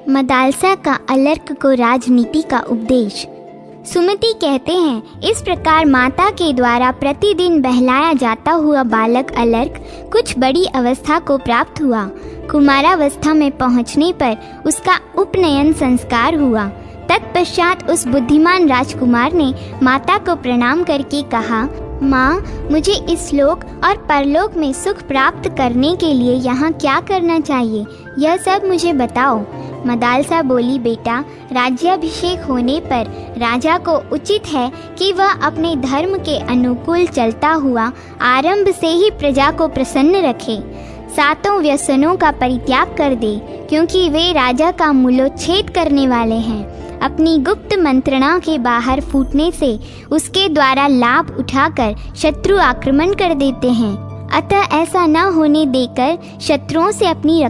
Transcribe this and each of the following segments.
मदालसा का अलर्क को राजनीति का उपदेश। सुमति कहते हैं, इस प्रकार माता के द्वारा प्रतिदिन बहलाया जाता हुआ बालक अलर्क कुछ बड़ी अवस्था को प्राप्त हुआ। कुमारावस्था में पहुंचने पर उसका उपनयन संस्कार हुआ। तत्पश्चात उस बुद्धिमान राजकुमार ने माता को प्रणाम करके कहा, माँ, मुझे इस लोक और परलोक में सुख प्राप्त करने के लिए यहाँ क्या करना चाहिए, यह सब मुझे बताओ। मदालसा बोली, बेटा, राज्याभिषेक होने पर राजा को उचित है कि वह अपने धर्म के अनुकूल चलता हुआ आरंभ से ही प्रजा को प्रसन्न रखे। सातों व्यसनों का परित्याग कर दे, क्योंकि वे राजा का मूलोच्छेद करने वाले हैं। अपनी गुप्त मंत्रणा के बाहर फूटने से उसके द्वारा लाभ उठाकर शत्रु आक्रमण कर देते हैं। अतः ऐसा न होने देकर शत्रुओं से अपनी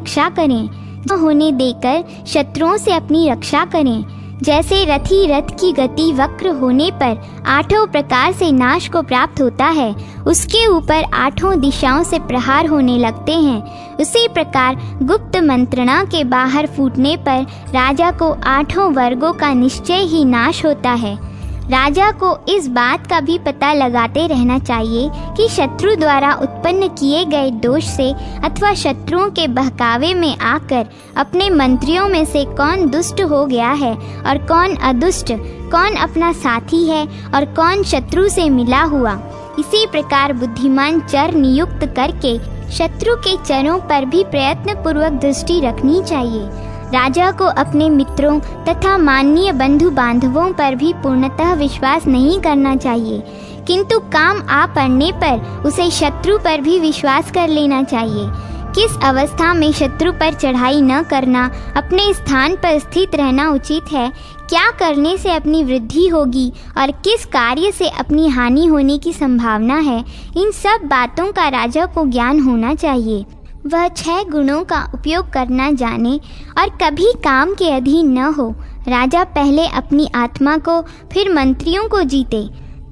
रक्षा करें। जैसे रथी रथ की गति वक्र होने पर आठों प्रकार से नाश को प्राप्त होता है, उसके ऊपर आठों दिशाओं से प्रहार होने लगते हैं, उसी प्रकार गुप्त मंत्रणा के बाहर फूटने पर राजा को आठों वर्गों का निश्चय ही नाश होता है। राजा को इस बात का भी पता लगाते रहना चाहिए कि शत्रु द्वारा उत्पन्न किए गए दोष से अथवा शत्रुओं के बहकावे में आकर अपने मंत्रियों में से कौन दुष्ट हो गया है और कौन अदुष्ट, कौन अपना साथी है और कौन शत्रु से मिला हुआ। इसी प्रकार बुद्धिमान चर नियुक्त करके शत्रु के चरों पर भी प्रयत्न पूर्वक दृष्टि रखनी चाहिए। राजा को अपने मित्रों तथा माननीय बंधु बांधवों पर भी पूर्णतः विश्वास नहीं करना चाहिए, किंतु काम आ पड़ने पर उसे शत्रु पर भी विश्वास कर लेना चाहिए। किस अवस्था में शत्रु पर चढ़ाई न करना, अपने स्थान पर स्थित रहना उचित है, क्या करने से अपनी वृद्धि होगी और किस कार्य से अपनी हानि होने की संभावना है, इन सब बातों का राजा को ज्ञान होना चाहिए। वह 6 गुणों का उपयोग करना जाने और कभी काम के अधीन न हो। राजा पहले अपनी आत्मा को, फिर मंत्रियों को जीते,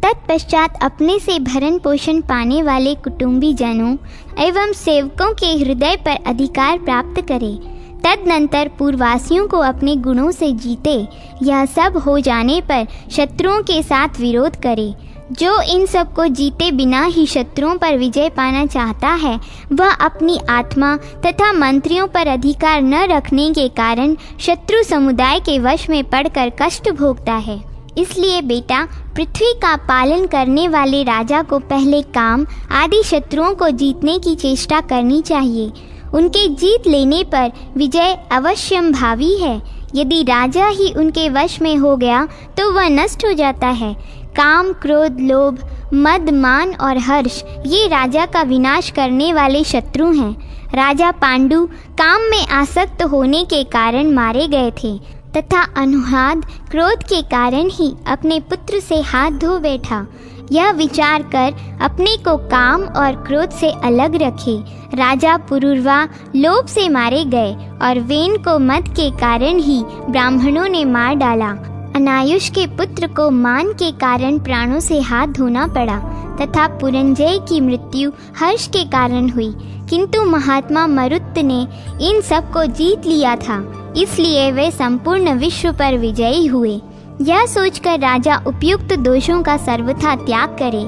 तत्पश्चात अपने से भरण पोषण पाने वाले कुटुंबी जनों एवं सेवकों के हृदय पर अधिकार प्राप्त करे। तदनंतर पूर्ववासियों को अपने गुणों से जीते। यह सब हो जाने पर शत्रुओं के साथ विरोध करे। जो इन सब को जीते बिना ही शत्रुओं पर विजय पाना चाहता है, वह अपनी आत्मा तथा मंत्रियों पर अधिकार न रखने के कारण शत्रु समुदाय के वश में पड़कर कष्ट भोगता है। इसलिए बेटा, पृथ्वी का पालन करने वाले राजा को पहले काम आदि शत्रुओं को जीतने की चेष्टा करनी चाहिए। उनके जीत लेने पर विजय अवश्यंभावी है। यदि राजा ही उनके वश में हो गया तो वह नष्ट हो जाता है। काम, क्रोध, लोभ, मद, मान और हर्ष ये राजा का विनाश करने वाले शत्रु हैं। राजा पांडु काम में आसक्त होने के कारण मारे गए थे तथा अनुहाद क्रोध के कारण ही अपने पुत्र से हाथ धो बैठा। यह विचार कर अपने को काम और क्रोध से अलग रखे। राजा पुरुरवा लोभ से मारे गए और वेन को मद के कारण ही ब्राह्मणों ने मार डाला। अनायुष के पुत्र को मान के कारण प्राणों से हाथ धोना पड़ा तथा पुरंजय की मृत्यु हर्ष के कारण हुई, किंतु महात्मा मरुत ने इन सब को जीत लिया था, इसलिए वे संपूर्ण विश्व पर विजयी हुए। यह सोचकर राजा उपयुक्त दोषों का सर्वथा त्याग करे।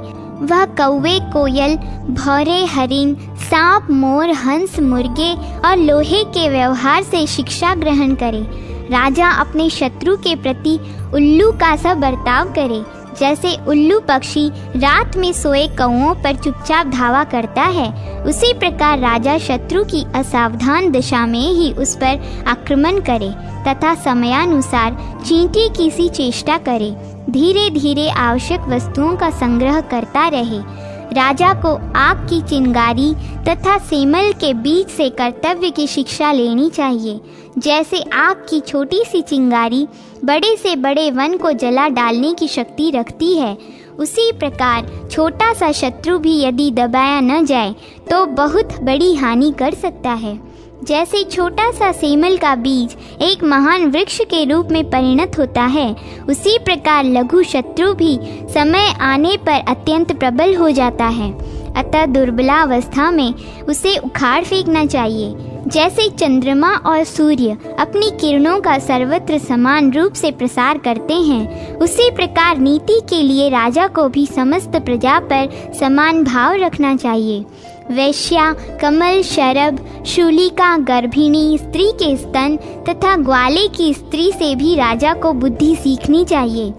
वह कौवे, कोयल, भौरे, हरिण, सांप, मोर, हंस, मुर्गे और लोहे के व्यवहार से शिक्षा ग्रहण करे। राजा अपने शत्रु के प्रति उल्लू का सा बर्ताव करे। जैसे उल्लू पक्षी रात में सोए कौओं पर चुपचाप धावा करता है, उसी प्रकार राजा शत्रु की असावधान दशा में ही उस पर आक्रमण करे तथा समयानुसार चींटी की सी चेष्टा करे। धीरे धीरे आवश्यक वस्तुओं का संग्रह करता रहे। राजा को आग की चिंगारी तथा सेमल के बीच से कर्तव्य की शिक्षा लेनी चाहिए। जैसे आग की छोटी सी चिंगारी बड़े से बड़े वन को जला डालने की शक्ति रखती है, उसी प्रकार छोटा सा शत्रु भी यदि दबाया न जाए तो बहुत बड़ी हानि कर सकता है। जैसे छोटा सा सेमल का बीज एक महान वृक्ष के रूप में परिणत होता है, उसी प्रकार लघु शत्रु भी समय आने पर अत्यंत प्रबल हो जाता है। अतः दुर्बलावस्था में उसे उखाड़ फेंकना चाहिए। जैसे चंद्रमा और सूर्य अपनी किरणों का सर्वत्र समान रूप से प्रसार करते हैं, उसी प्रकार नीति के लिए राजा को भी समस्त प्रजा पर समान भाव रखना चाहिए। वैश्या, कमल, शरभ, शूलिका, गर्भिणी स्त्री के स्तन तथा ग्वाले की स्त्री से भी राजा को बुद्धि सीखनी चाहिए।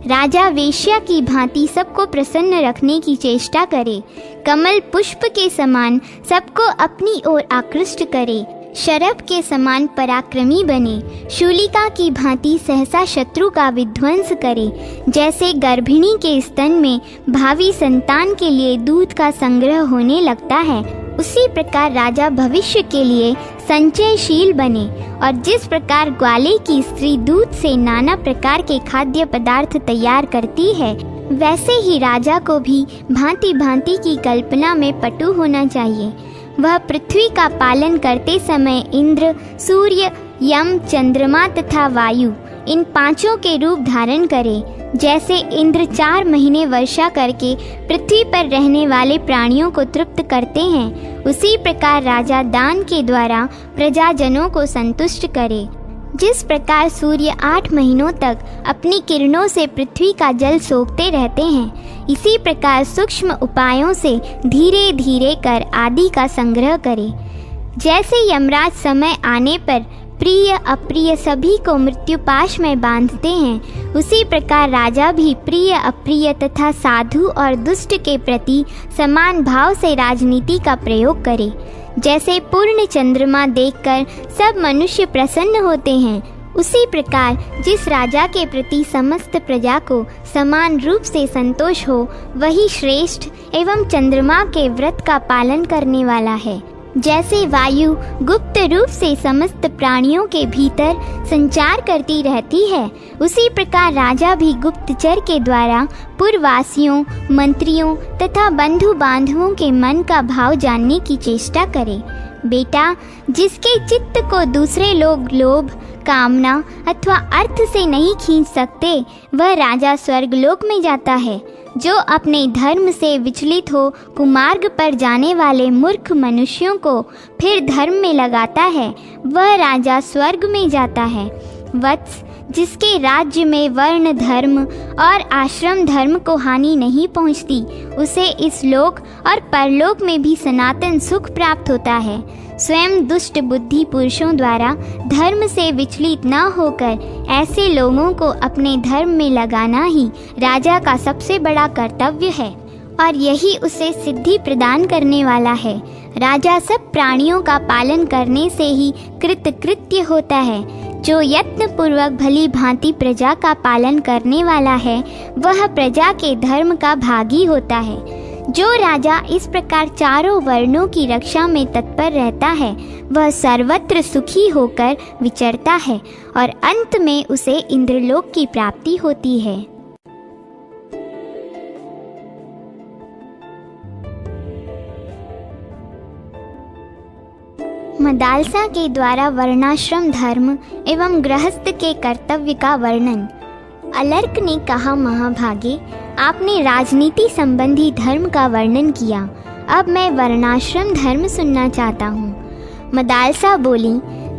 राजा वेश्या की भांति सबको प्रसन्न रखने की चेष्टा करे, कमल पुष्प के समान सबको अपनी ओर आकृष्ट करे, शरभ के समान पराक्रमी बने, शूलिका की भांति सहसा शत्रु का विध्वंस करे। जैसे गर्भिणी के स्तन में भावी संतान के लिए दूध का संग्रह होने लगता है, उसी प्रकार राजा भविष्य के लिए संचयशील बने। और जिस प्रकार ग्वाले की स्त्री दूध से नाना प्रकार के खाद्य पदार्थ तैयार करती है, वैसे ही राजा को भी भांति भांति की कल्पना में पटु होना चाहिए। वह पृथ्वी का पालन करते समय इंद्र, सूर्य, यम, चंद्रमा तथा वायु इन पांचों के रूप धारण करे। जैसे इंद्र 4 महीने वर्षा करके पृथ्वी पर रहने वाले प्राणियों को तृप्त करते हैं, उसी प्रकार राजा दान के द्वारा प्रजाजनों को संतुष्ट करे। जिस प्रकार सूर्य 8 महीनों तक अपनी किरणों से पृथ्वी का जल सोखते रहते हैं, इसी प्रकार सूक्ष्म उपायों से धीरे धीरे कर आदि का संग्रह करे। जैसे यमराज समय आने पर प्रिय अप्रिय सभी को मृत्युपाश में बांधते हैं, उसी प्रकार राजा भी प्रिय अप्रिय तथा साधु और दुष्ट के प्रति समान भाव से राजनीति का प्रयोग करे। जैसे पूर्ण चंद्रमा देखकर सब मनुष्य प्रसन्न होते हैं, उसी प्रकार जिस राजा के प्रति समस्त प्रजा को समान रूप से संतोष हो, वही श्रेष्ठ एवं चंद्रमा के व्रत का पालन करने वाला है। जैसे वायु गुप्त रूप से समस्त प्राणियों के भीतर संचार करती रहती है, उसी प्रकार राजा भी गुप्तचर के द्वारा पूर्ववासियों, मंत्रियों तथा बंधु बांधवों के मन का भाव जानने की चेष्टा करे। बेटा, जिसके चित्त को दूसरे लोग लोभ, कामना अथवा अर्थ से नहीं खींच सकते, वह राजा स्वर्गलोक में जाता है। जो अपने धर्म से विचलित हो कुमार्ग पर जाने वाले मूर्ख मनुष्यों को फिर धर्म में लगाता है, वह राजा स्वर्ग में जाता है। वत्स, जिसके राज्य में वर्ण धर्म और आश्रम धर्म को हानि नहीं पहुंचती, उसे इस लोक और परलोक में भी सनातन सुख प्राप्त होता है। स्वयं दुष्ट बुद्धि पुरुषों द्वारा धर्म से विचलित न होकर ऐसे लोगों को अपने धर्म में लगाना ही राजा का सबसे बड़ा कर्तव्य है और यही उसे सिद्धि प्रदान करने वाला है। राजा सब प्राणियों का पालन करने से ही कृतकृत्य होता है। जो यत्न पूर्वक भली भांति प्रजा का पालन करने वाला है, वह प्रजा के धर्म का भागी होता है। जो राजा इस प्रकार चारों वर्णों की रक्षा में तत्पर रहता है, वह सर्वत्र सुखी होकर विचरता है और अंत में उसे इंद्रलोक की प्राप्ति होती है। मदालसा के द्वारा वर्णाश्रम धर्म एवं गृहस्थ के कर्तव्य का वर्णन। अलर्क ने कहा, महाभागे, आपने राजनीति संबंधी धर्म का वर्णन किया, अब मैं वर्णाश्रम धर्म सुनना चाहता हूँ। मदालसा बोली,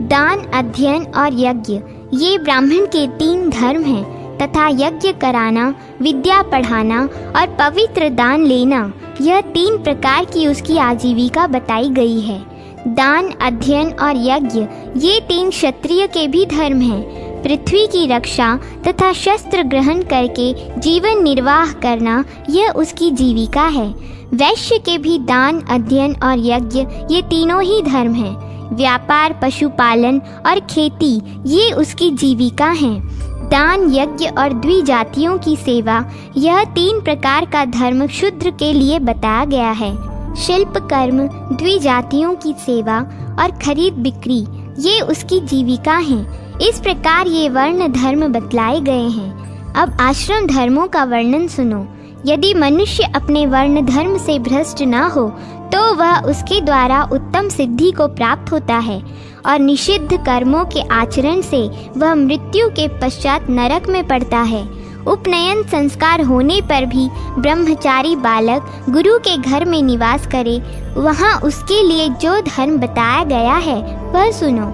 दान, अध्ययन और यज्ञ ये ब्राह्मण के 3 धर्म हैं तथा यज्ञ कराना, विद्या पढ़ाना और पवित्र दान लेना, यह 3 प्रकार की उसकी आजीविका बताई गई है। दान, अध्ययन और यज्ञ ये 3 क्षत्रिय के भी धर्म हैं। पृथ्वी की रक्षा तथा शस्त्र ग्रहण करके जीवन निर्वाह करना, यह उसकी जीविका है। वैश्य के भी दान, अध्ययन और यज्ञ ये तीनों ही धर्म हैं। व्यापार, पशुपालन और खेती ये उसकी जीविका हैं। दान, यज्ञ और द्विजातियों की सेवा, यह 3 प्रकार का धर्म शूद्र के लिए बताया गया है। शिल्प कर्म, द्विजातियों की सेवा और खरीद बिक्री ये उसकी जीविका हैं। इस प्रकार ये वर्ण धर्म बतलाए गए हैं। अब आश्रम धर्मों का वर्णन सुनो। यदि मनुष्य अपने वर्ण धर्म से भ्रष्ट न हो, तो वह उसके द्वारा उत्तम सिद्धि को प्राप्त होता है और निषिद्ध कर्मों के आचरण से वह मृत्यु के पश्चात नरक में पड़ता है। उपनयन संस्कार होने पर भी ब्रह्मचारी बालक गुरु के घर में निवास करे, वहाँ उसके लिए जो धर्म बताया गया है वह सुनो।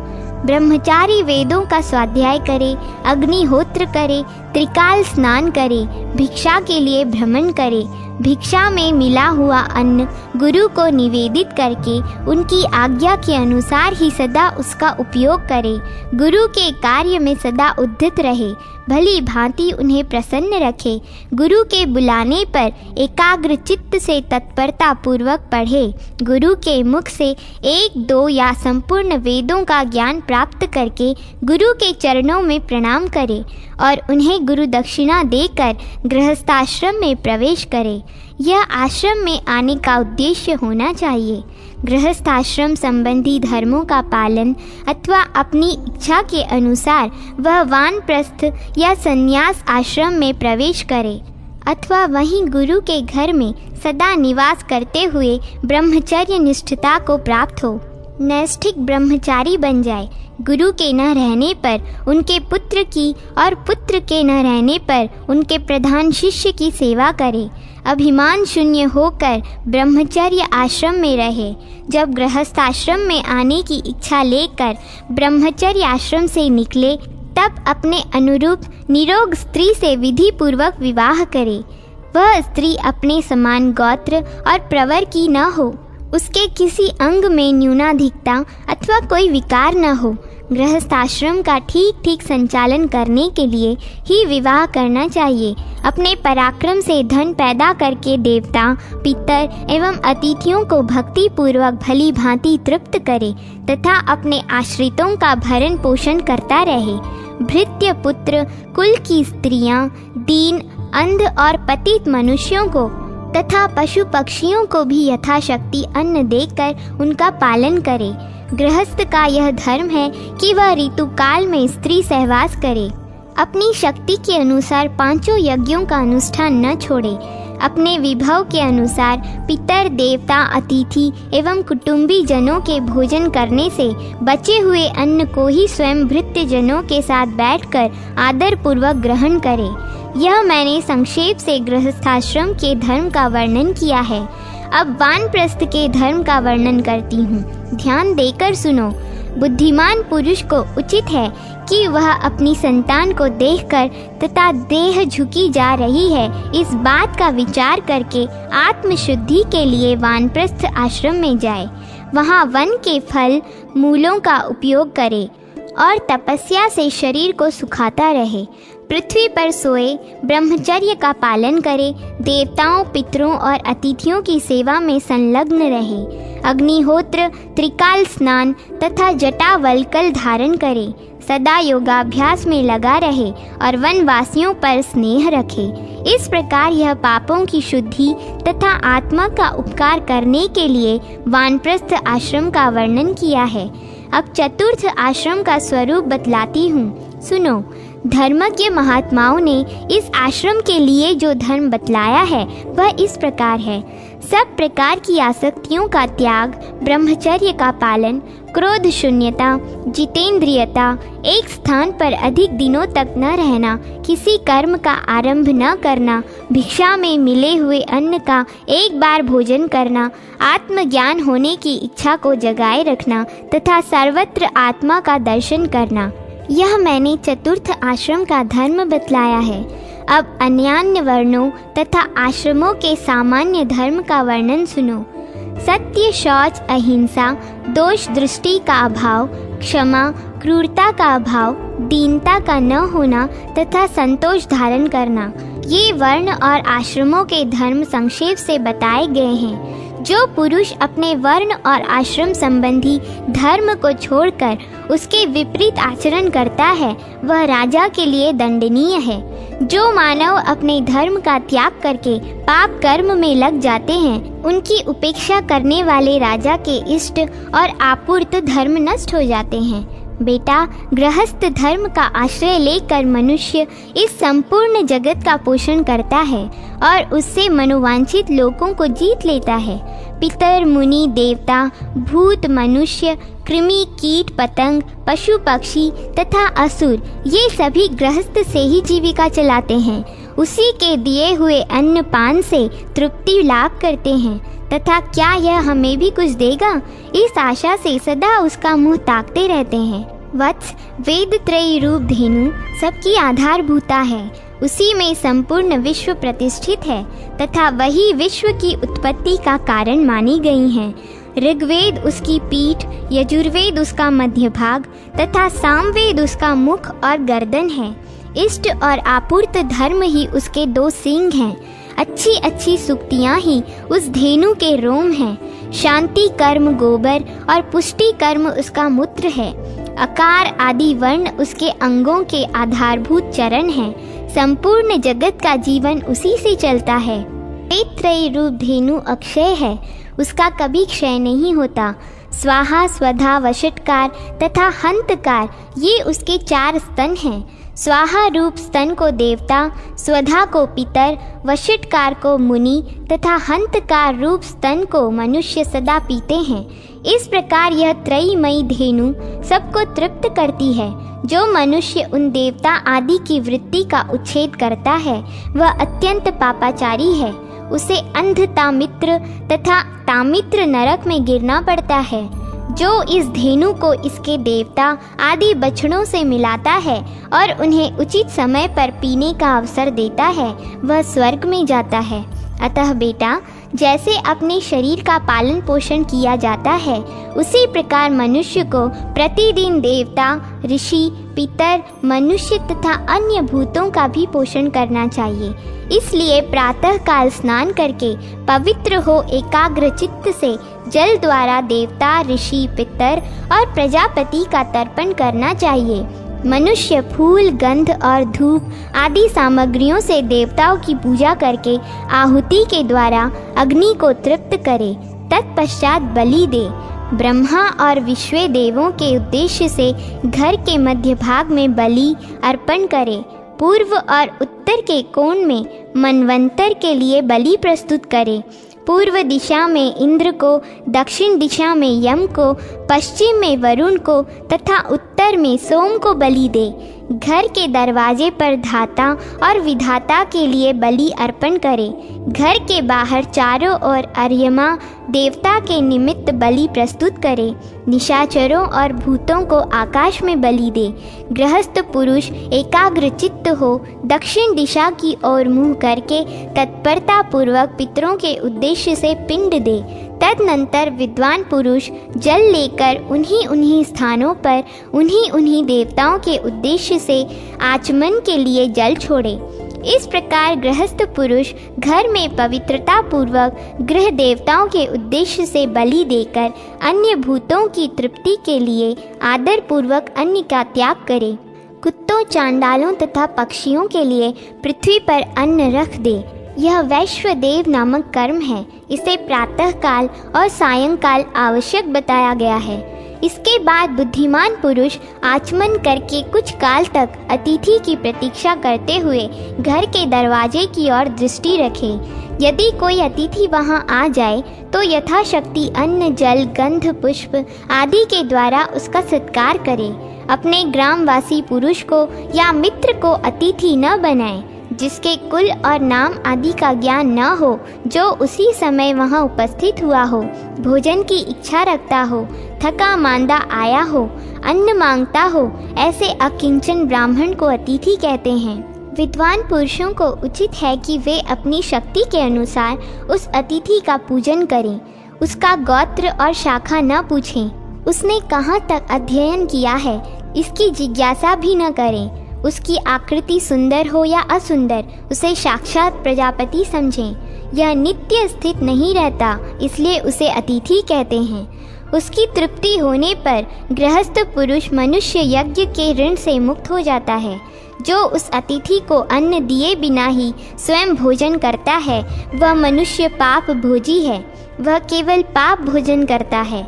ब्रह्मचारी वेदों का स्वाध्याय करे, अग्निहोत्र करे, त्रिकाल स्नान करे, भिक्षा के लिए भ्रमण करे, भिक्षा में मिला हुआ अन्न गुरु को निवेदित करके उनकी आज्ञा के अनुसार ही सदा उसका उपयोग करे, गुरु के कार्य में सदा उद्यत रहे, भली भांति उन्हें प्रसन्न रखे, गुरु के बुलाने पर एकाग्र चित्त से तत्परता पूर्वक पढ़े, गुरु के मुख से 1-2 या संपूर्ण वेदों का ज्ञान प्राप्त करके गुरु के चरणों में प्रणाम करे और उन्हें गुरु दक्षिणा देकर गृहस्थाश्रम में प्रवेश करे। यह आश्रम में आने का उद्देश्य होना चाहिए। गृहस्थाश्रम संबंधी धर्मों का पालन अथवा अपनी इच्छा के अनुसार वह वानप्रस्थ या संन्यास आश्रम में प्रवेश करे अथवा वहीं गुरु के घर में सदा निवास करते हुए ब्रह्मचर्य निष्ठता को प्राप्त हो, नैष्ठिक ब्रह्मचारी बन जाए। गुरु के न रहने पर उनके पुत्र की और पुत्र के न रहने पर उनके प्रधान शिष्य की सेवा करे, अभिमान शून्य होकर ब्रह्मचर्य आश्रम में रहे। जब गृहस्थाश्रम में आने की इच्छा लेकर ब्रह्मचर्य आश्रम से निकले तब अपने अनुरूप निरोग स्त्री से विधि पूर्वक विवाह करे। वह स्त्री अपने समान गोत्र और प्रवर की न हो, उसके किसी अंग में न्यूनाधिकता अथवा कोई विकार न हो। गृहस्थाश्रम का ठीक ठीक संचालन करने के लिए ही विवाह करना चाहिए। अपने पराक्रम से धन पैदा करके देवता, पितर एवं अतिथियों को भक्ति पूर्वक भली भांति तृप्त करे तथा अपने आश्रितों का भरण पोषण करता रहे। भृत्य पुत्र, कुल की स्त्रियां, दीन, अंध और पतित मनुष्यों को तथा पशु पक्षियों को भी यथाशक्ति अन्न देकर उनका पालन करे। गृहस्थ का यह धर्म है कि वह ऋतु काल में स्त्री सहवास करे, अपनी शक्ति के अनुसार 5 यज्ञों का अनुष्ठान न छोड़े, अपने विभव के अनुसार पितर, देवता, अतिथि एवं कुटुंबी जनों के भोजन करने से बचे हुए अन्न को ही स्वयं भृत्य जनों के साथ बैठकर आदर पूर्वक ग्रहण करे। यह मैंने संक्षेप से गृहस्थाश्रम के धर्म का वर्णन किया है। अब वानप्रस्थ के धर्म का वर्णन करती हूँ, ध्यान देकर सुनो। बुद्धिमान पुरुष को उचित है कि वह अपनी संतान को देखकर तथा देह झुकी जा रही है इस बात का विचार करके आत्मशुद्धि के लिए वानप्रस्थ आश्रम में जाए, वहाँ वन के फल मूलों का उपयोग करे और तपस्या से शरीर को सुखाता रहे, पृथ्वी पर सोए, ब्रह्मचर्य का पालन करे, देवताओं, पितरों और अतिथियों की सेवा में संलग्न रहे, अग्निहोत्र, त्रिकाल स्नान तथा जटावल्कल धारण करे, सदा योगाभ्यास में लगा रहे और वनवासियों पर स्नेह रखे। इस प्रकार यह पापों की शुद्धि तथा आत्मा का उपकार करने के लिए वानप्रस्थ आश्रम का वर्णन किया है। अब चतुर्थ आश्रम का स्वरूप बतलाती हूँ, सुनो। धर्मज्ञ महात्माओं ने इस आश्रम के लिए जो धर्म बतलाया है वह इस प्रकार है। सब प्रकार की आसक्तियों का त्याग, ब्रह्मचर्य का पालन, क्रोध शून्यता, जितेंद्रियता, एक स्थान पर अधिक दिनों तक न रहना, किसी कर्म का आरंभ न करना, भिक्षा में मिले हुए अन्न का एक बार भोजन करना, आत्मज्ञान होने की इच्छा को जगाए रखना तथा सर्वत्र आत्मा का दर्शन करना, यह मैंने चतुर्थ आश्रम का धर्म बतलाया है। अब अन्यान्य वर्णों तथा आश्रमों के सामान्य धर्म का वर्णन सुनो। सत्य, शौच, अहिंसा, दोष दृष्टि का अभाव, क्षमा, क्रूरता का अभाव, दीनता का न होना तथा संतोष धारण करना, ये वर्ण और आश्रमों के धर्म संक्षेप से बताए गए हैं। जो पुरुष अपने वर्ण और आश्रम संबंधी धर्म को छोड़कर उसके विपरीत आचरण करता है वह राजा के लिए दंडनीय है। जो मानव अपने धर्म का त्याग करके पाप कर्म में लग जाते हैं उनकी उपेक्षा करने वाले राजा के इष्ट और आपूर्त धर्म नष्ट हो जाते हैं। बेटा, गृहस्थ धर्म का आश्रय लेकर मनुष्य इस संपूर्ण जगत का पोषण करता है और उससे मनोवांछित लोगों को जीत लेता है। पितर, मुनि, देवता, भूत, मनुष्य, कृमि, कीट, पतंग, पशु पक्षी तथा असुर, ये सभी गृहस्थ से ही जीविका चलाते हैं उसी के दिए हुए अन्न पान से तृप्ति लाभ करते हैं तथा क्या यह हमें भी कुछ देगा, इस आशा से सदा उसका मुंह ताकते रहते हैं। वत्स, वेद त्रयी रूप धेनु सबकी आधारभूता है, उसी में संपूर्ण विश्व प्रतिष्ठित है तथा वही विश्व की उत्पत्ति का कारण मानी गई हैं। ऋग्वेद उसकी पीठ, यजुर्वेद उसका मध्य भाग तथा सामवेद उसका मुख और गर्दन है। इष्ट और आपूर्त धर्म ही उसके 2 सींग हैं। अच्छी अच्छी सुक्तियाँ ही उस धेनु के रोम हैं। शांति कर्म गोबर और पुष्टि कर्म उसका मूत्र है। अकार आदि वर्ण उसके अंगों के आधारभूत चरण हैं। संपूर्ण जगत का जीवन उसी से चलता है। वेदत्रयी रूप धेनु अक्षय है, उसका कभी क्षय नहीं होता। स्वाहा, स्वधा, वषटकार तथा हंतकार ये उसके 4 स्तन हैं। स्वाहा रूप स्तन को देवता, स्वधा को पितर, वषटकार को मुनि तथा हंतकार रूप स्तन को मनुष्य सदा पीते हैं। इस प्रकार यह त्रयीमयी धेनु सबको तृप्त करती है। जो मनुष्य उन देवता आदि की वृत्ति का उच्छेद करता है वह अत्यंत पापाचारी है। उसे अंध तामित्र तथा तामित्र नरक में गिरना पड़ता है। जो इस धेनु को इसके देवता आदि बछड़ों से मिलाता है और उन्हें उचित समय पर पीने का अवसर देता है वह स्वर्ग में जाता है। अतः बेटा, जैसे अपने शरीर का पालन पोषण किया जाता है उसी प्रकार मनुष्य को प्रतिदिन देवता, ऋषि, पितर, मनुष्य तथा अन्य भूतों का भी पोषण करना चाहिए। इसलिए प्रातः काल स्नान करके पवित्र हो एकाग्र चित्त से जल द्वारा देवता, ऋषि, पितर और प्रजापति का तर्पण करना चाहिए। मनुष्य फूल, गंध और धूप आदि सामग्रियों से देवताओं की पूजा करके आहुति के द्वारा अग्नि को तृप्त करे, तत्पश्चात बलि दे। ब्रह्मा और विश्व देवों के उद्देश्य से घर के मध्य भाग में बलि अर्पण करे। पूर्व और उत्तर के कोण में मनवंतर के लिए बलि प्रस्तुत करे। पूर्व दिशा में इंद्र को, दक्षिण दिशा में यम को, पश्चिम में वरुण को तथा उत्तर में सोम को बलि दे। घर के दरवाजे पर धाता और विधाता के लिए बलि अर्पण करे। घर के बाहर चारों ओर अर्यमा देवता के निमित्त बलि प्रस्तुत करे। निशाचरों और भूतों को आकाश में बलि दे। गृहस्थ पुरुष एकाग्र चित्त हो दक्षिण दिशा की ओर मुँह करके तत्परता पूर्वक पितरों के उद्देश्य से पिंड दे। तदनंतर विद्वान पुरुष जल लेकर उन्हीं स्थानों पर उन्हीं देवताओं के उद्देश्य से आचमन के लिए जल छोड़े। इस प्रकार गृहस्थ पुरुष घर में पवित्रता पूर्वक गृह देवताओं के उद्देश्य से बलि देकर अन्य भूतों की तृप्ति के लिए आदर पूर्वक अन्न का त्याग करे। कुत्तों, चांडालों तथा पक्षियों के लिए पृथ्वी पर अन्न रख दे। यह वैश्वदेव नामक कर्म है। इसे प्रातः काल और सायंकाल आवश्यक बताया गया है। इसके बाद बुद्धिमान पुरुष आचमन करके कुछ काल तक अतिथि की प्रतीक्षा करते हुए घर के दरवाजे की ओर दृष्टि रखे। यदि कोई अतिथि वहां आ जाए तो यथाशक्ति अन्न, जल, गंध, पुष्प आदि के द्वारा उसका सत्कार करे। अपने ग्रामवासी पुरुष को या मित्र को अतिथि न बनाए जिसके कुल और नाम आदि का ज्ञान न हो, जो उसी समय वहां उपस्थित हुआ हो, भोजन की इच्छा रखता हो, थका मांदा आया हो, अन्न मांगता हो, ऐसे अकिंचन ब्राह्मण को अतिथि कहते हैं। विद्वान पुरुषों को उचित है कि वे अपनी शक्ति के अनुसार उस अतिथि का पूजन करें। उसका गोत्र और शाखा न पूछें, उसने कहाँ तक अध्ययन किया है इसकी जिज्ञासा भी न करें। उसकी आकृति सुंदर हो या असुंदर, उसे साक्षात प्रजापति समझें। यह नित्य स्थित नहीं रहता, इसलिए उसे अतिथि कहते हैं। उसकी तृप्ति होने पर गृहस्थ पुरुष मनुष्य यज्ञ के ऋण से मुक्त हो जाता है। जो उस अतिथि को अन्न दिए बिना ही स्वयं भोजन करता है वह मनुष्य पाप भोजी है। वह केवल पाप भोजन करता है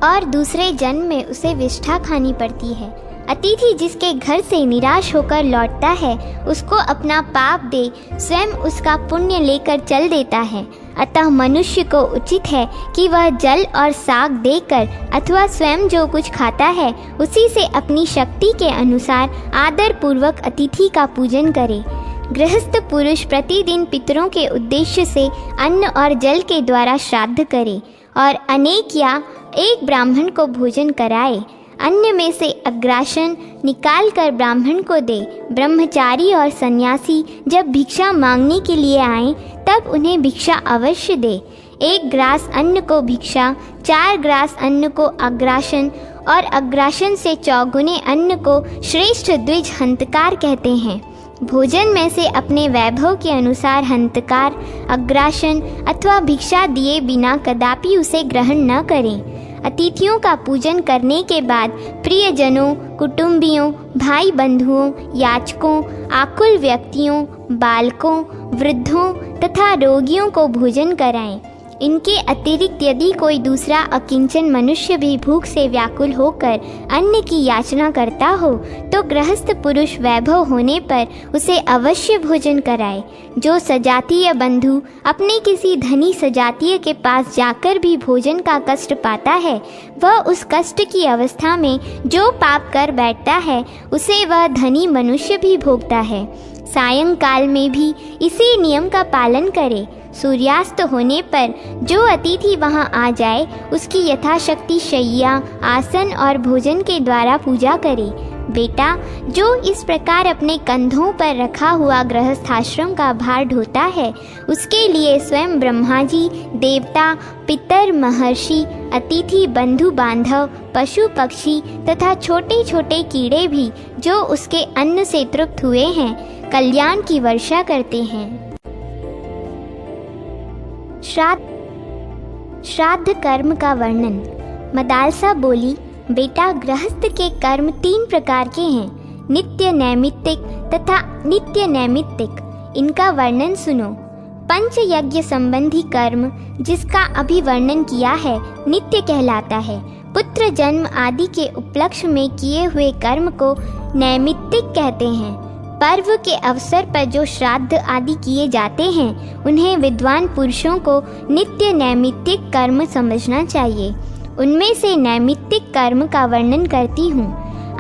और दूसरे जन्म में उसे विष्ठा खानी पड़ती है। अतिथि जिसके घर से निराश होकर लौटता है उसको अपना पाप दे स्वयं उसका पुण्य लेकर चल देता है। अतः मनुष्य को उचित है कि वह जल और साग देकर अथवा स्वयं जो कुछ खाता है उसी से अपनी शक्ति के अनुसार आदर पूर्वक अतिथि का पूजन करे। गृहस्थ पुरुष प्रतिदिन पितरों के उद्देश्य से अन्न और जल के द्वारा श्राद्ध करे और अनेक या एक ब्राह्मण को भोजन कराए। अन्न में से अग्रासन निकाल कर ब्राह्मण को दे। ब्रह्मचारी और सन्यासी जब भिक्षा मांगने के लिए आएं, तब उन्हें भिक्षा अवश्य दे। 1 ग्रास अन्न को भिक्षा, 4 ग्रास अन्न को अग्रासन और अग्रासन से चौगुने अन्न को श्रेष्ठ द्विज हंतकार कहते हैं। भोजन में से अपने वैभव के अनुसार हंतकार, अग्रासन अथवा भिक्षा दिए बिना कदापि उसे ग्रहण न करें। अतिथियों का पूजन करने के बाद प्रियजनों, कुटुंबियों, भाई बंधुओं, याचकों, आकुल व्यक्तियों, बालकों, वृद्धों तथा रोगियों को भोजन कराएं। इनके अतिरिक्त यदि कोई दूसरा अकिंचन मनुष्य भी भूख से व्याकुल होकर अन्न की याचना करता हो, तो गृहस्थ पुरुष वैभव होने पर उसे अवश्य भोजन कराए। जो सजातीय बंधु अपने किसी धनी सजातीय के पास जाकर भी भोजन का कष्ट पाता है, वह उस कष्ट की अवस्था में जो पाप कर बैठता है, उसे वह धनी मनुष्य भी भोगता है। सायंकाल में भी इसी नियम का पालन करे। सूर्यास्त होने पर जो अतिथि वहां आ जाए, उसकी यथाशक्ति शैया, आसन और भोजन के द्वारा पूजा करे। बेटा, जो इस प्रकार अपने कंधों पर रखा हुआ गृहस्थाश्रम का भार ढोता है, उसके लिए स्वयं ब्रह्मा जी, देवता, पितर, महर्षि, अतिथि, बंधु बांधव, पशु पक्षी तथा छोटे छोटे कीड़े भी जो उसके अन्न से तृप्त हुए हैं, कल्याण की वर्षा करते हैं। श्राद्ध कर्म का वर्णन। मदालसा बोली, बेटा, गृहस्थ के कर्म 3 प्रकार के हैं, नित्य नैमित्तिक तथा नित्य नैमित्तिक। इनका वर्णन सुनो। पंच यज्ञ संबंधी कर्म, जिसका अभी वर्णन किया है, नित्य कहलाता है। पुत्र जन्म आदि के उपलक्ष्य में किए हुए कर्म को नैमित्तिक कहते हैं। पर्व के अवसर पर जो श्राद्ध आदि किए जाते हैं, उन्हें विद्वान पुरुषों को नित्य नैमित्तिक कर्म समझना चाहिए। उनमें से नैमित्तिक कर्म का वर्णन करती हूँ।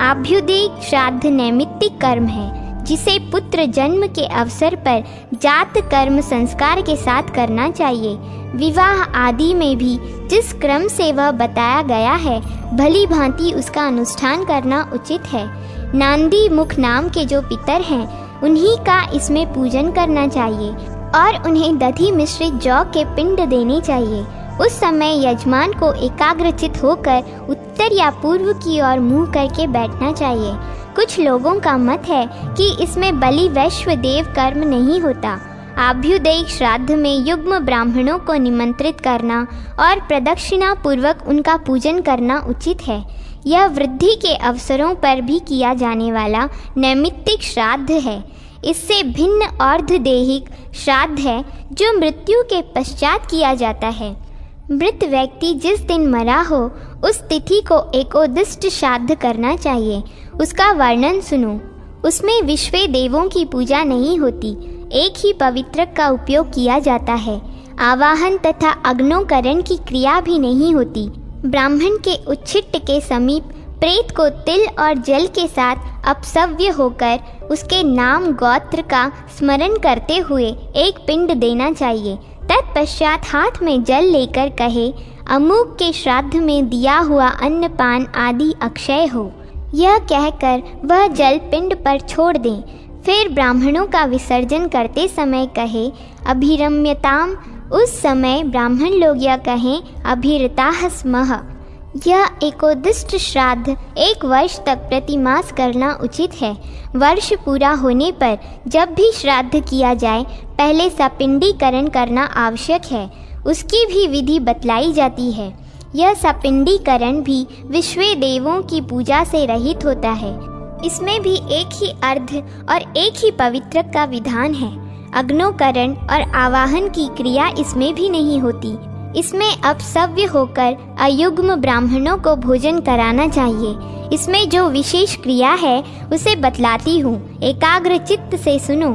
आभ्युदय श्राद्ध नैमित्तिक कर्म है, जिसे पुत्र जन्म के अवसर पर जात कर्म संस्कार के साथ करना चाहिए। विवाह आदि में भी जिस क्रम से वह बताया गया है, भली भांति उसका अनुष्ठान करना उचित है। नांदी मुख नाम के जो पितर हैं, उन्हीं का इसमें पूजन करना चाहिए और उन्हें दधि मिश्रित जौ के पिंड देने चाहिए। उस समय यजमान को एकाग्रचित होकर उत्तर या पूर्व की ओर मुंह करके बैठना चाहिए। कुछ लोगों का मत है कि इसमें बलि वैश्व देव कर्म नहीं होता। आभ्युदय श्राद्ध में युग्म ब्राह्मणों को निमंत्रित करना और प्रदक्षिणा पूर्वक उनका पूजन करना उचित है। यह वृद्धि के अवसरों पर भी किया जाने वाला नैमित्तिक श्राद्ध है। इससे भिन्न अर्धदेहिक श्राद्ध है, जो मृत्यु के पश्चात किया जाता है। मृत व्यक्ति जिस दिन मरा हो, उस तिथि को एकोदिष्ट श्राद्ध करना चाहिए। उसका वर्णन सुनो। उसमें विश्व देवों की पूजा नहीं होती, एक ही पवित्रक का उपयोग किया जाता है। आवाहन तथा अग्नोकरण की क्रिया भी नहीं होती। ब्राह्मण के उच्छिष्ट के समीप प्रेत को तिल और जल के साथ अपसव्य होकर उसके नाम गोत्र का स्मरण करते हुए एक पिंड देना चाहिए। तत्पश्चात हाथ में जल लेकर कहे, अमुक के श्राद्ध में दिया हुआ अन्न पान आदि अक्षय हो। यह कहकर वह जल पिंड पर छोड़ दें। फिर ब्राह्मणों का विसर्जन करते समय कहे, अभिरम्यताम। उस समय ब्राह्मण लोग यह कहें, अभिरताः स्मः। यह एकोदिष्ट श्राद्ध 1 वर्ष तक प्रतिमास करना उचित है। वर्ष पूरा होने पर जब भी श्राद्ध किया जाए, पहले सपिंडीकरण करना आवश्यक है। उसकी भी विधि बतलाई जाती है। यह सपिंडीकरण भी विश्व देवों की पूजा से रहित होता है। इसमें भी एक ही अर्ध और एक ही पवित्रक का विधान है। अग्नोकरण और आवाहन की क्रिया इसमें भी नहीं होती। इसमें अपसव्य होकर अयुग्म ब्राह्मणों को भोजन कराना चाहिए। इसमें जो विशेष क्रिया है उसे बतलाती हूँ, एकाग्र चित्त से सुनो।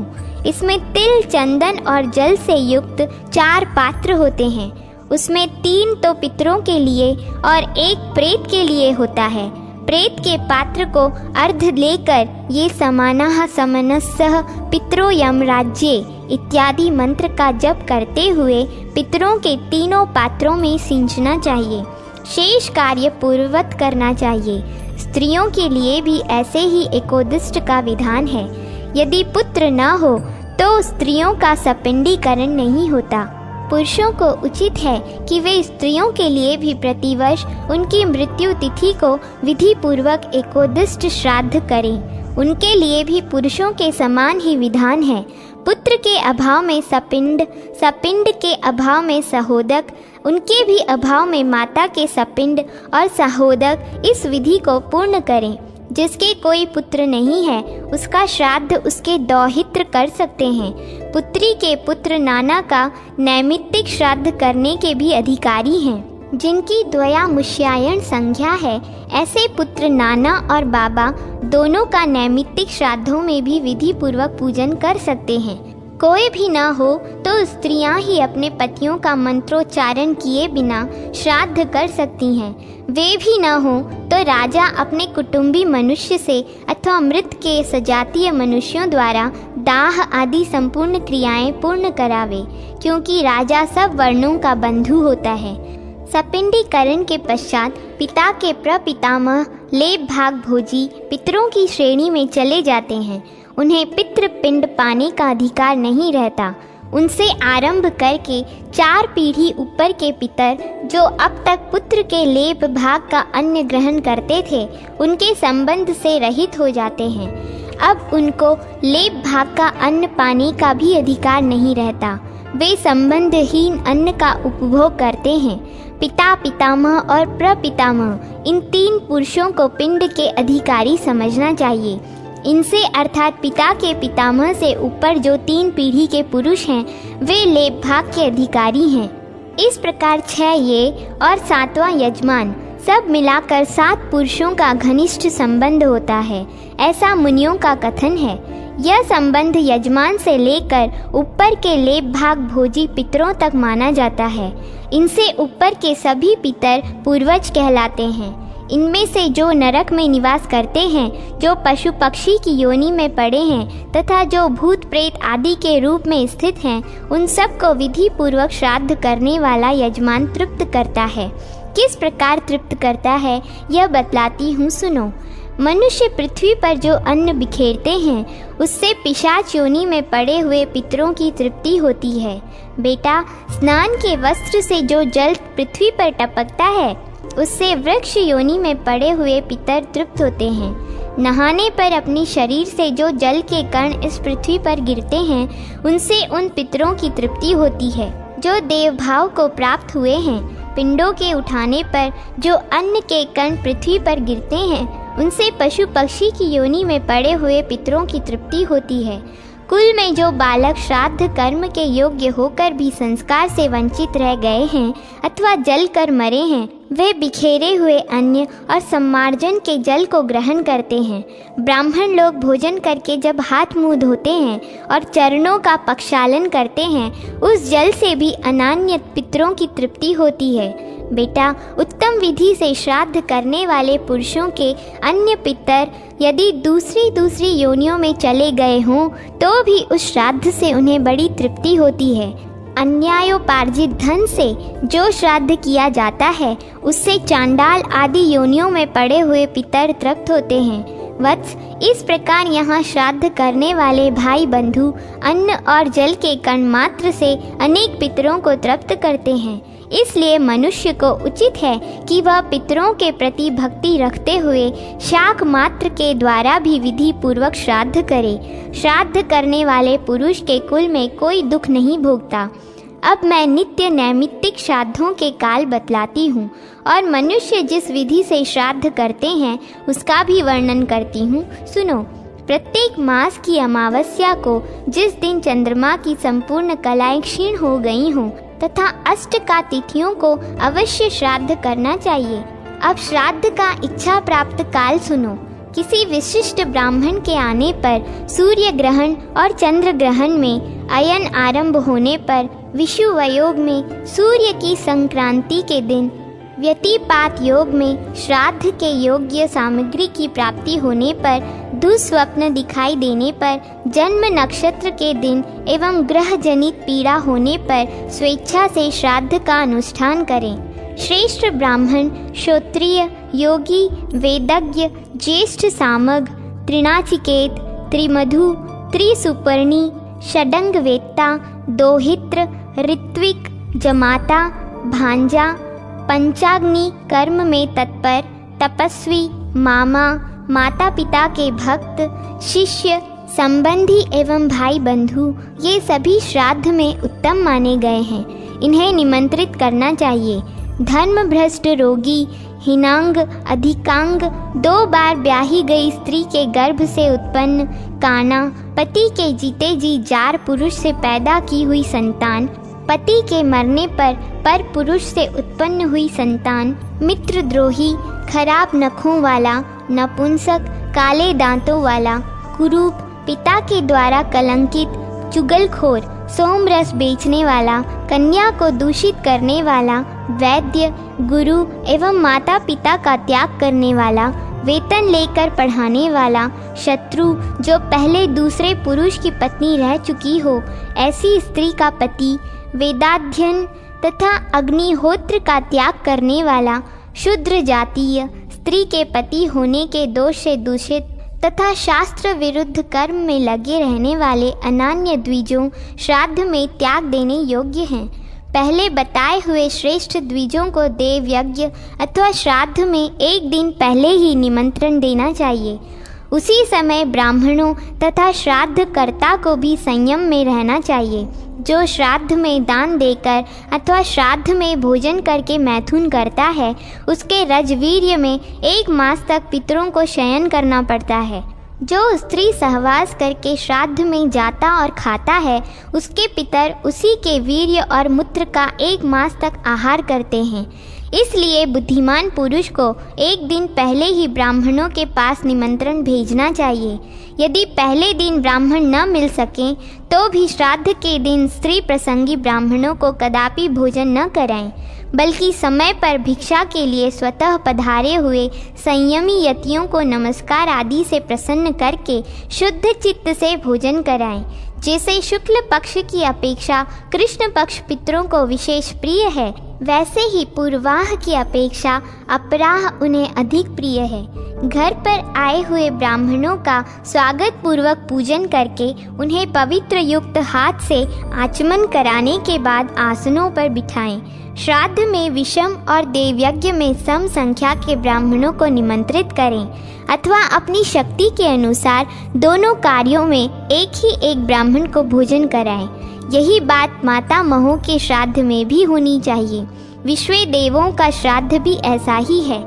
इसमें तिल, चंदन और जल से युक्त 4 पात्र होते हैं। उसमें 3 तो पितरों के लिए और 1 प्रेत के लिए होता है। प्रेत के पात्र को अर्ध लेकर ये समानः समनस्सः पितरो यम राज्ये इत्यादि मंत्र का जप करते हुए पितरों के तीनों पात्रों में सिंचना चाहिए। शेष कार्य पूर्ववत करना चाहिए। स्त्रियों के लिए भी ऐसे ही एकोदिष्ट का विधान है। यदि पुत्र न हो तो स्त्रियों का सपिंडीकरण नहीं होता। पुरुषों को उचित है कि वे स्त्रियों के लिए भी प्रतिवर्ष उनकी मृत्यु तिथि को विधि पूर्वक एकोदिष्ट श्राद्ध करें। उनके लिए भी पुरुषों के समान ही विधान है। पुत्र के अभाव में सपिंड, सपिंड के अभाव में सहोदक, उनके भी अभाव में माता के सपिंड और सहोदक इस विधि को पूर्ण करें। जिसके कोई पुत्र नहीं है उसका श्राद्ध उसके दौहित्र कर सकते हैं। पुत्री के पुत्र नाना का नैमित्तिक श्राद्ध करने के भी अधिकारी हैं। जिनकी द्वयामुष्यायण संज्ञा है ऐसे पुत्र नाना और बाबा दोनों का नैमित्तिक श्राद्धों में भी विधि पूर्वक पूजन कर सकते हैं। कोई भी न हो तो स्त्रियां ही अपने पतियों का मंत्रोच्चारण किए बिना श्राद्ध कर सकती हैं। वे भी न हो तो राजा अपने कुटुंबी मनुष्य से अथवा मृत के सजातीय मनुष्यों द्वारा दाह आदि संपूर्ण क्रियाएं पूर्ण करावे, क्योंकि राजा सब वर्णों का बंधु होता है। सपिंडीकरण के पश्चात पिता के प्रपितामह लेप भाग भोजी पितरों की श्रेणी में चले जाते हैं। उन्हें पितृ पिंड पाने का अधिकार नहीं रहता। उनसे आरंभ करके 4 पीढ़ी ऊपर के पितर जो अब तक पुत्र के लेप भाग का अन्न ग्रहण करते थे उनके संबंध से रहित हो जाते हैं। अब उनको लेप भाग का अन्न पाने का भी अधिकार नहीं रहता। वे संबंधहीन अन्न का उपभोग करते हैं। पिता, पितामह और प्रपितामह इन 3 पुरुषों को पिंड के अधिकारी समझना चाहिए। इनसे अर्थात पिता के पितामह से ऊपर जो 3 पीढ़ी के पुरुष हैं वे लेप भाग के अधिकारी हैं। इस प्रकार 6 ये और 7वां यजमान सब मिलाकर 7 पुरुषों का घनिष्ठ संबंध होता है, ऐसा मुनियों का कथन है। यह संबंध यजमान से लेकर ऊपर के लेप भाग भोजी पितरों तक माना जाता है। इनसे ऊपर के सभी पितर पूर्वज कहलाते हैं। इनमें से जो नरक में निवास करते हैं, जो पशु पक्षी की योनि में पड़े हैं तथा जो भूत प्रेत आदि के रूप में स्थित हैं, उन सब को विधि पूर्वक श्राद्ध करने वाला यजमान तृप्त करता है। किस प्रकार तृप्त करता है यह बतलाती हूँ, सुनो। मनुष्य पृथ्वी पर जो अन्न बिखेरते हैं उससे पिशाच योनि में पड़े हुए पितरों की तृप्ति होती है। बेटा, स्नान के वस्त्र से जो जल पृथ्वी पर टपकता है उससे वृक्ष योनि में पड़े हुए पितर तृप्त होते हैं। नहाने पर अपनी शरीर से जो जल के कण इस पृथ्वी पर गिरते हैं उनसे उन पितरों की तृप्ति होती है। जो देव भाव को प्राप्त हुए हैं, पिंडों के उठाने पर जो अन्न के कण पृथ्वी पर गिरते हैं उनसे पशु पक्षी की योनि में पड़े हुए पितरों की तृप्ति होती है। कुल में जो बालक श्राद्ध कर्म के योग्य होकर भी संस्कार से वंचित रह गए हैं अथवा जल कर मरे हैं, वे बिखेरे हुए अन्न और सम्मार्जन के जल को ग्रहण करते हैं। ब्राह्मण लोग भोजन करके जब हाथ मुंह धोते हैं और चरणों का प्रक्षालन करते हैं, उस जल से भी अनान्य पितरों की तृप्ति होती है। बेटा, उत्तम विधि से श्राद्ध करने वाले पुरुषों के अन्य पितर यदि दूसरी योनियों में चले गए हों तो भी उस श्राद्ध से उन्हें बड़ी तृप्ति होती है। अन्यायोपार्जित धन से जो श्राद्ध किया जाता है उससे चांडाल आदि योनियों में पड़े हुए पितर तृप्त होते हैं। वत्स, इस प्रकार यहाँ श्राद्ध करने वाले भाई बंधु अन्न और जल के कण मात्र से अनेक पितरों को तृप्त करते हैं। इसलिए मनुष्य को उचित है कि वह पितरों के प्रति भक्ति रखते हुए शाक मात्र के द्वारा भी विधि पूर्वक श्राद्ध करे। श्राद्ध करने वाले पुरुष के कुल में कोई दुख नहीं भोगता। अब मैं नित्य नैमित्तिक श्राद्धों के काल बतलाती हूँ और मनुष्य जिस विधि से श्राद्ध करते हैं उसका भी वर्णन करती हूँ, सुनो। प्रत्येक मास की अमावस्या को जिस दिन चंद्रमा की संपूर्ण कलाएं क्षीण हो गई हों तथा अष्ट का तिथियों को अवश्य श्राद्ध करना चाहिए। अब श्राद्ध का इच्छा प्राप्त काल सुनो। किसी विशिष्ट ब्राह्मण के आने पर सूर्य ग्रहण और चंद्र ग्रहण में अयन आरंभ होने पर विषुवयोग में सूर्य की संक्रांति के दिन व्यतिपात योग में श्राद्ध के योग्य सामग्री की प्राप्ति होने पर, दुस्वप्न दिखाई देने पर, जन्म नक्षत्र के दिन एवं ग्रह जनित पीड़ा होने पर स्वेच्छा से श्राद्ध का अनुष्ठान करें। श्रेष्ठ ब्राह्मण, क्षत्रिय, योगी, वेदज्ञ, ज्येष्ठ सामग, त्रिनाचिकेत, त्रिमधु, त्रिसुपर्णी, षडंग वेत्ता, दोहित्र, ऋत्विक, जमाता, भांजा, पंचाग्नि कर्म में तत्पर, तपस्वी, मामा, माता पिता के भक्त, शिष्य, संबंधी एवं भाई बंधु, ये सभी श्राद्ध में उत्तम माने गए हैं। इन्हें निमंत्रित करना चाहिए। धर्म भ्रष्ट रोगी, हिनांग, अधिकांग, 2 बार ब्याही गई स्त्री के गर्भ से उत्पन्न, काना, पति के जीते जी जार पुरुष से पैदा की हुई संतान, पति के मरने पर पुरुष से उत्पन्न हुई संतान, मित्रद्रोही, खराब नखों वाला, नपुंसक, काले दांतों वाला, कुरूप, पिता के द्वारा कलंकित, चुगलखोर, सोमरस बेचने वाला, कन्या को दूषित करने वाला, वैद्य, गुरु एवं माता पिता का त्याग करने वाला, वेतन लेकर पढ़ाने वाला, शत्रु, जो पहले दूसरे पुरुष की पत्नी रह चुकी हो, ऐसी स्त्री का पति, वेदाध्ययन तथा अग्निहोत्र का त्याग करने वाला, शूद्र जातीय, स्त्री के पति होने के दोष से दूषित तथा शास्त्र विरुद्ध कर्म में लगे रहने वाले अनान्य द्विजों श्राद्ध में त्याग देने योग्य हैं। पहले बताए हुए श्रेष्ठ द्विजों को देव यज्ञ अथवा श्राद्ध में एक दिन पहले ही निमंत्रण देना चाहिए। उसी समय ब्राह्मणों तथा श्राद्ध कर्ता को भी संयम में रहना चाहिए। जो श्राद्ध में दान देकर अथवा श्राद्ध में भोजन करके मैथुन करता है, उसके रजवीर्य में 1 मास तक पितरों को शयन करना पड़ता है। जो स्त्री सहवास करके श्राद्ध में जाता और खाता है, उसके पितर उसी के वीर्य और मूत्र का 1 मास तक आहार करते हैं। इसलिए बुद्धिमान पुरुष को एक दिन पहले ही ब्राह्मणों के पास निमंत्रण भेजना चाहिए। यदि पहले दिन ब्राह्मण न मिल सकें तो भी श्राद्ध के दिन स्त्री प्रसंगी ब्राह्मणों को कदापि भोजन न कराएं, बल्कि समय पर भिक्षा के लिए स्वतः पधारे हुए संयमी यतियों को नमस्कार आदि से प्रसन्न करके शुद्ध चित्त से भोजन कराएं। जैसे शुक्ल पक्ष की अपेक्षा कृष्ण पक्ष पितरों को विशेष प्रिय है, वैसे ही पूर्वाह की अपेक्षा अपराह उन्हें अधिक प्रिय है। घर पर आए हुए ब्राह्मणों का स्वागत पूर्वक पूजन करके उन्हें पवित्र युक्त हाथ से आचमन कराने के बाद आसनों पर बिठाएं। श्राद्ध में विषम और देवयज्ञ में सम संख्या के ब्राह्मणों को निमंत्रित करें अथवा अपनी शक्ति के अनुसार दोनों कार्यों में एक ब्राह्मण को भोजन कराएं। यही बात माता महों के श्राद्ध में भी होनी चाहिए। विश्व देवों का श्राद्ध भी ऐसा ही है।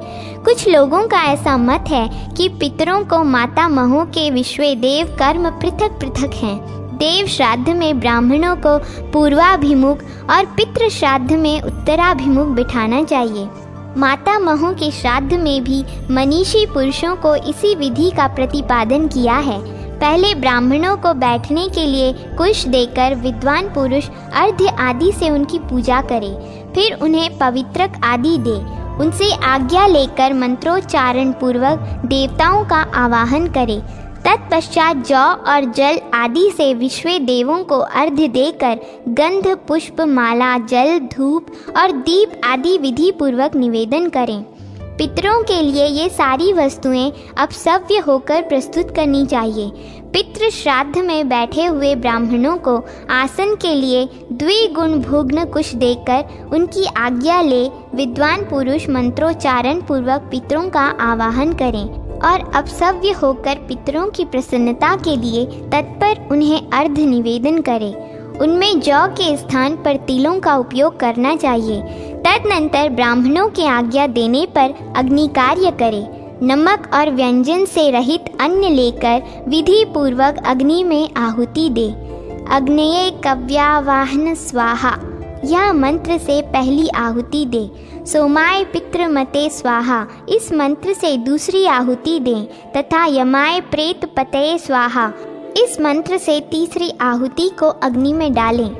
कुछ लोगों का ऐसा मत है कि पितरों को माता महों के विश्व देव कर्म पृथक पृथक हैं। देव श्राद्ध में ब्राह्मणों को पूर्वाभिमुख और पितृ श्राद्ध में उत्तराभिमुख बिठाना चाहिए। माता महों के श्राद्ध में भी मनीषी पुरुषों को इसी विधि का प्रतिपादन किया है। पहले ब्राह्मणों को बैठने के लिए कुश देकर विद्वान पुरुष अर्घ्य आदि से उनकी पूजा करे, फिर उन्हें पवित्रक आदि दे। उनसे आज्ञा लेकर मंत्रोच्चारण पूर्वक देवताओं का आवाहन करे। तत्पश्चात जौ और जल आदि से विश्व देवों को अर्घ्य देकर गंध, पुष्प, माला, जल, धूप और दीप आदि विधि पूर्वक निवेदन करें। पितरों के लिए ये सारी वस्तुएं अपसव्य होकर प्रस्तुत करनी चाहिए। पितृ श्राद्ध में बैठे हुए ब्राह्मणों को आसन के लिए द्विगुण भुग्न कुश देकर उनकी आज्ञा ले विद्वान पुरुष मंत्रोच्चारण पूर्वक पितरों का आवाहन करें और अपसव्य होकर पितरों की प्रसन्नता के लिए तत्पर उन्हें अर्घ्य निवेदन करें। उनमें जौ के स्थान पर तिलों का उपयोग करना चाहिए। तदनंतर ब्राह्मणों के आज्ञा देने पर अग्नि कार्य करें। नमक और व्यंजन से रहित अन्न लेकर विधि पूर्वक अग्नि में आहुति दे। अग्नये कव्यावाहन स्वाहा, यह मंत्र से पहली आहुति दे। सोमाय पितृमते स्वाहा, इस मंत्र से दूसरी आहुति दें तथा यमाय प्रेत पतये स्वाहा, इस मंत्र से तीसरी आहुति को अग्नि में डालें।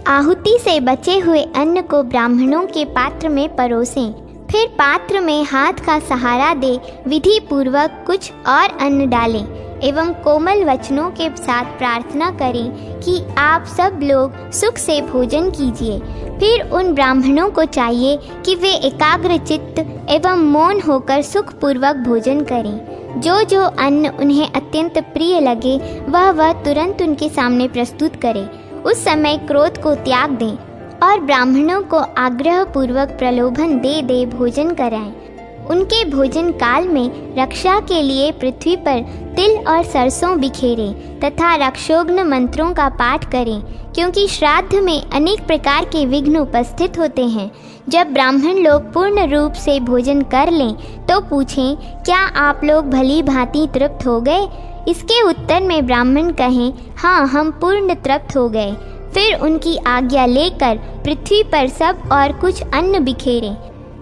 आहुति से बचे हुए अन्न को ब्राह्मणों के पात्र में परोसें। फिर पात्र में हाथ का सहारा दे विधि पूर्वक कुछ और अन्न डालें एवं कोमल वचनों के साथ प्रार्थना करें कि आप सब लोग सुख से भोजन कीजिए। फिर उन ब्राह्मणों को चाहिए कि वे एकाग्र चित्त एवं मौन होकर सुखपूर्वक भोजन करें। जो जो अन्न उन्हें अत्यंत प्रिय लगे वह तुरंत उनके सामने प्रस्तुत करें। उस समय क्रोध को त्याग दें और ब्राह्मणों को आग्रह पूर्वक प्रलोभन दे दे भोजन कराएं। उनके भोजन काल में रक्षा के लिए पृथ्वी पर तिल और सरसों बिखेरें तथा रक्षोग्न मंत्रों का पाठ करें, क्योंकि श्राद्ध में अनेक प्रकार के विघ्न उपस्थित होते हैं। जब ब्राह्मण लोग पूर्ण रूप से भोजन कर लें तो पूछें, क्या आप लोग भली भांति तृप्त हो गए? इसके उत्तर में ब्राह्मण कहें, हाँ, हम पूर्ण तृप्त हो गए। फिर उनकी आज्ञा लेकर पृथ्वी पर सब और कुछ अन्न बिखेरें।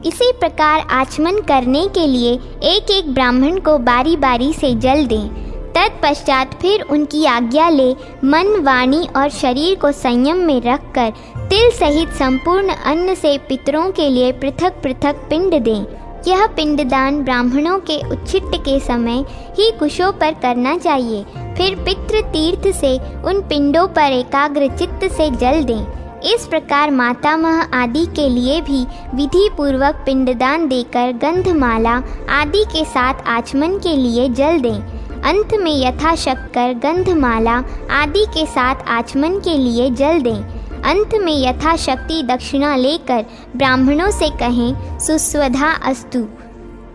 इसी प्रकार आचमन करने के लिए एक एक ब्राह्मण को बारी बारी से जल दें। तत्पश्चात फिर उनकी आज्ञा ले मन, वाणी और शरीर को संयम में रखकर तिल सहित संपूर्ण अन्न से पितरों के लिए पृथक पृथक पिंड दें। यह पिंडदान ब्राह्मणों के उच्छिष्ट के समय ही कुशों पर करना चाहिए। फिर पितृ तीर्थ से उन पिंडों पर एकाग्र चित्त से जल दें। इस प्रकार मातामह आदि के लिए भी विधि पूर्वक पिंडदान देकर गंधमाला आदि के साथ आचमन के लिए जल दें। अंत में यथाशक्कर गंधमाला आदि के साथ आचमन के लिए जल दें। अंत में यथाशक्ति दक्षिणा लेकर ब्राह्मणों से कहें, सुस्वधा अस्तु।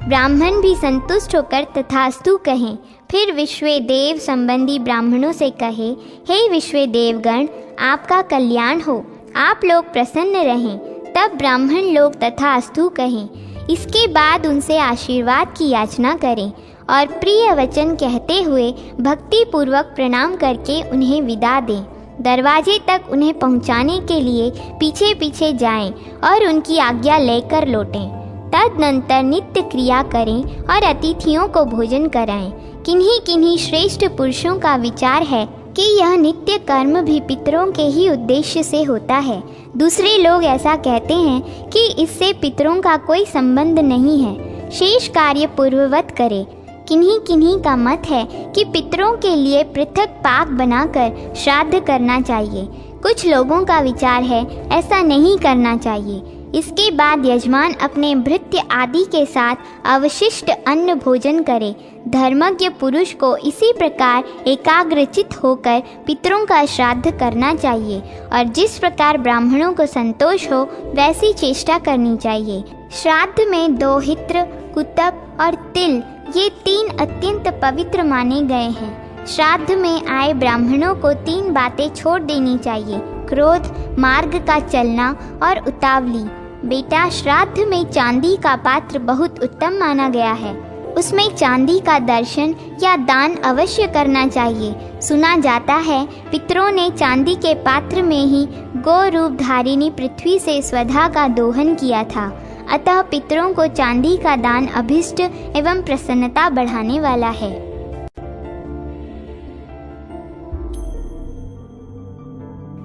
ब्राह्मण भी संतुष्ट होकर तथास्तु कहें। फिर विश्वेदेव संबंधी ब्राह्मणों से कहे, हे विश्वेदेवगण, आपका कल्याण हो, आप लोग प्रसन्न रहें। तब ब्राह्मण लोग तथास्तु कहें। इसके बाद उनसे आशीर्वाद की याचना करें और प्रिय वचन कहते हुए भक्ति पूर्वक प्रणाम करके उन्हें विदा दें। दरवाजे तक उन्हें पहुंचाने के लिए पीछे पीछे जाएं और उनकी आज्ञा लेकर लौटें। तदनंतर नित्य क्रिया करें और अतिथियों को भोजन कराएं। किन्हीं किन्हीं श्रेष्ठ पुरुषों का विचार है कि यह नित्य कर्म भी पितरों के ही उद्देश्य से होता है। दूसरे लोग ऐसा कहते हैं कि इससे पितरों का कोई संबंध नहीं है, शेष कार्य पूर्ववत करे। किन्हीं किन्हीं का मत है कि पितरों के लिए पृथक पाक बनाकर श्राद्ध करना चाहिए। कुछ लोगों का विचार है ऐसा नहीं करना चाहिए। इसके बाद यजमान अपने भृत्य आदि के साथ अवशिष्ट अन्न भोजन करे। धर्मज्ञ पुरुष को इसी प्रकार एकाग्रचित होकर पितरों का श्राद्ध करना चाहिए और जिस प्रकार ब्राह्मणों को संतोष हो वैसी चेष्टा करनी चाहिए। श्राद्ध में दोहित्र, कुतप और तिल ये 3 अत्यंत पवित्र माने गए हैं। श्राद्ध में आए ब्राह्मणों को 3 बातें छोड़ देनी चाहिए: क्रोध, मार्ग का चलना और उतावली। बेटा, श्राद्ध में चांदी का पात्र बहुत उत्तम माना गया है। उसमें चांदी का दर्शन या दान अवश्य करना चाहिए। सुना जाता है पितरों ने चांदी के पात्र में ही गौ रूप धारिणी पृथ्वी से स्वधा का दोहन किया था। अतः पितरों को चांदी का दान अभिष्ट एवं प्रसन्नता बढ़ाने वाला है।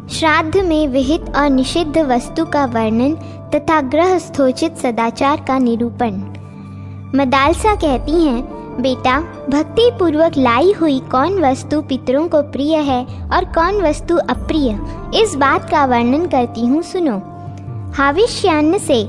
श्राद्ध में विहित और निषिद्ध वस्तु का वर्णन तथा गृहस्थोचित सदाचार का निरूपण। मदालसा कहती हैं, बेटा, भक्ति पूर्वक लाई हुई कौन वस्तु पितरों को प्रिय है और कौन वस्तु अप्रिय, इस बात का वर्णन करती हूँ, सुनो। हाविष्यान्न से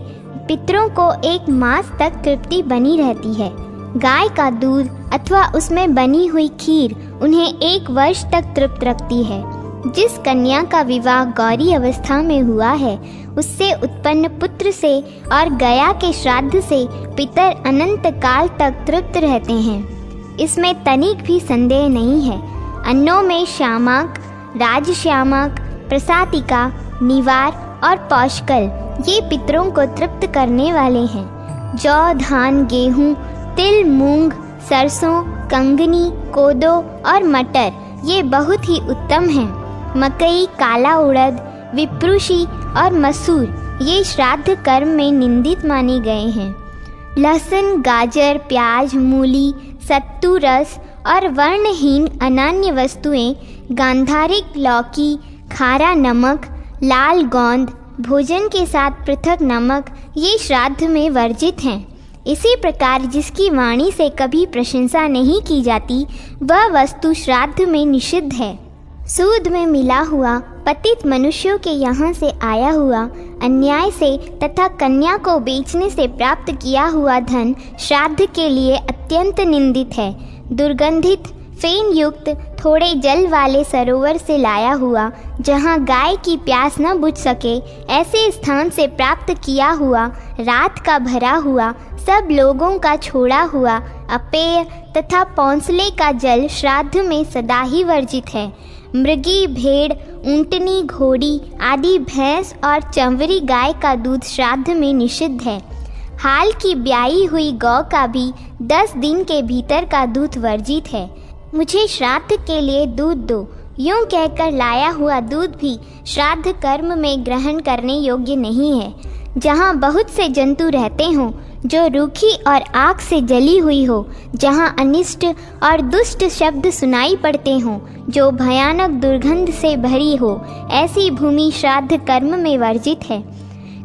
पितरों को 1 मास तक तृप्ति बनी रहती है। गाय का दूध अथवा उसमें बनी हुई खीर उन्हें 1 वर्ष तक तृप्त रखती है। जिस कन्या का विवाह गौरी अवस्था में हुआ है उससे उत्पन्न पुत्र से और गया के श्राद्ध से पितर अनंत काल तक तृप्त रहते हैं। इसमें तनिक भी संदेह नहीं है। अन्नों में श्यामक, राजश्यामक, प्रसातिका, निवार और पौष्कल ये पितरों को तृप्त करने वाले हैं। जौ, धान, गेहूँ, तिल, मूंग, सरसों, कंगनी, कोदो और मटर ये बहुत ही उत्तम हैं। मकई, काला उड़द, विप्रुषी और मसूर ये श्राद्ध कर्म में निंदित माने गए हैं। लहसुन, गाजर, प्याज, मूली, सत्तू रस और वर्णहीन अनान्य वस्तुएं, गांधारिक, लौकी, खारा नमक, लाल गोंद, भोजन के साथ पृथक नमक ये श्राद्ध में वर्जित हैं। इसी प्रकार जिसकी वाणी से कभी प्रशंसा नहीं की जाती वह वस्तु श्राद्ध में निषिद्ध है। सूद में मिला हुआ, पतित मनुष्यों के यहाँ से आया हुआ, अन्याय से तथा कन्या को बेचने से प्राप्त किया हुआ धन श्राद्ध के लिए अत्यंत निंदित है। दुर्गंधित, फेन युक्त, थोड़े जल वाले सरोवर से लाया हुआ, जहाँ गाय की प्यास न बुझ सके, ऐसे स्थान से प्राप्त किया हुआ, रात का भरा हुआ, सब लोगों का छोड़ा हुआ, अपेय तथा पौंसले का जल श्राद्ध में सदा ही वर्जित है। मृगी, भेड़, ऊंटनी, घोड़ी आदि भैंस और चंवरी गाय का दूध श्राद्ध में निषिद्ध है। हाल की ब्याई हुई गौ का भी 10 दिन के भीतर का दूध वर्जित है। मुझे श्राद्ध के लिए दूध दो, यूं कहकर लाया हुआ दूध भी श्राद्ध कर्म में ग्रहण करने योग्य नहीं है। जहाँ बहुत से जंतु रहते हों, जो रूखी और आग से जली हुई हो, जहाँ अनिष्ट और दुष्ट शब्द सुनाई पड़ते हों, जो भयानक दुर्गंध से भरी हो, ऐसी भूमि श्राद्ध कर्म में वर्जित है।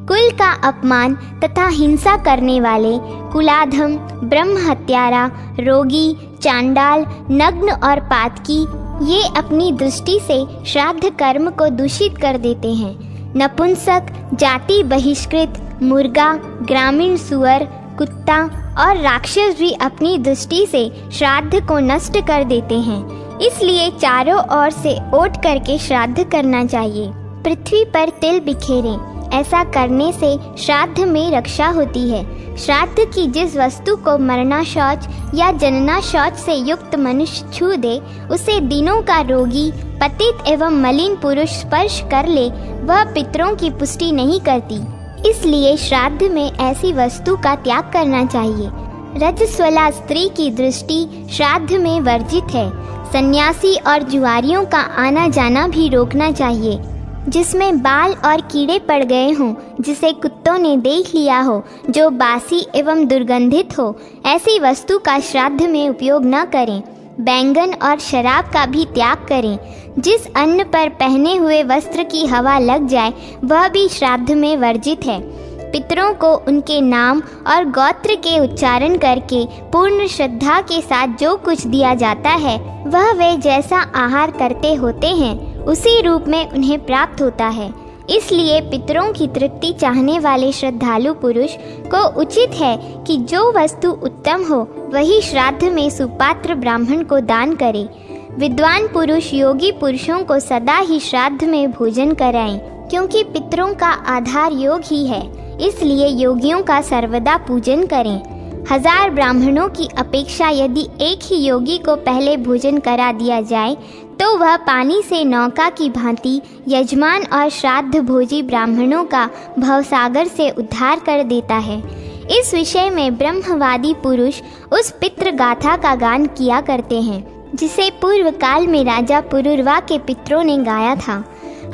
कुल का अपमान तथा हिंसा करने वाले, कुलाधम, ब्रह्म हत्यारा, रोगी, चांडाल, नग्न और पातकी, ये अपनी दृष्टि से श्राद्ध कर्म को दूषित कर देते हैं। नपुंसक, जाति बहिष्कृत, मुर्गा, ग्रामीण सुअर, कुत्ता और राक्षस भी अपनी दृष्टि से श्राद्ध को नष्ट कर देते हैं। इसलिए चारों ओर से ओट करके श्राद्ध करना चाहिए। पृथ्वी पर तिल बिखेरें, ऐसा करने से श्राद्ध में रक्षा होती है। श्राद्ध की जिस वस्तु को मरना शौच या जनना शौच से युक्त मनुष्य छू दे, उसे दिनों का रोगी, पतित एवं मलिन पुरुष स्पर्श कर ले, वह पितरों की पुष्टि नहीं करती। इसलिए श्राद्ध में ऐसी वस्तु का त्याग करना चाहिए। रजस्वला स्त्री की दृष्टि श्राद्ध में वर्जित है। सन्यासी और जुआरियों का आना जाना भी रोकना चाहिए। जिसमें बाल और कीड़े पड़ गए हों, जिसे कुत्तों ने देख लिया हो, जो बासी एवं दुर्गंधित हो, ऐसी वस्तु का श्राद्ध में उपयोग न करें। बैंगन और शराब का भी त्याग करें। जिस अन्न पर पहने हुए वस्त्र की हवा लग जाए, वह भी श्राद्ध में वर्जित है। पितरों को उनके नाम और गोत्र के उच्चारण करके पूर्ण श्रद्धा के साथ जो कुछ दिया जाता है, वह वे जैसा आहार करते होते हैं, उसी रूप में उन्हें प्राप्त होता है। इसलिए पितरों की तृप्ति चाहने वाले श्रद्धालु पुरुष को उचित है कि जो वस्तु उत्तम हो, वही श्राद्ध में सुपात्र ब्राह्मण को दान करे। विद्वान पुरुष योगी पुरुषों को सदा ही श्राद्ध में भोजन कराएं, क्योंकि पितरों का आधार योग ही है। इसलिए योगियों का सर्वदा पूजन करें। 1000 ब्राह्मणों की अपेक्षा यदि एक ही योगी को पहले भोजन करा दिया जाए, तो वह पानी से नौका की भांति यजमान और श्राद्ध भोजी ब्राह्मणों का भवसागर से उद्धार कर देता है। इस विषय में ब्रह्मवादी पुरुष उस पितृ गाथा का गान किया करते हैं, जिसे पूर्व काल में राजा पुरुरवा के पितरों ने गाया था।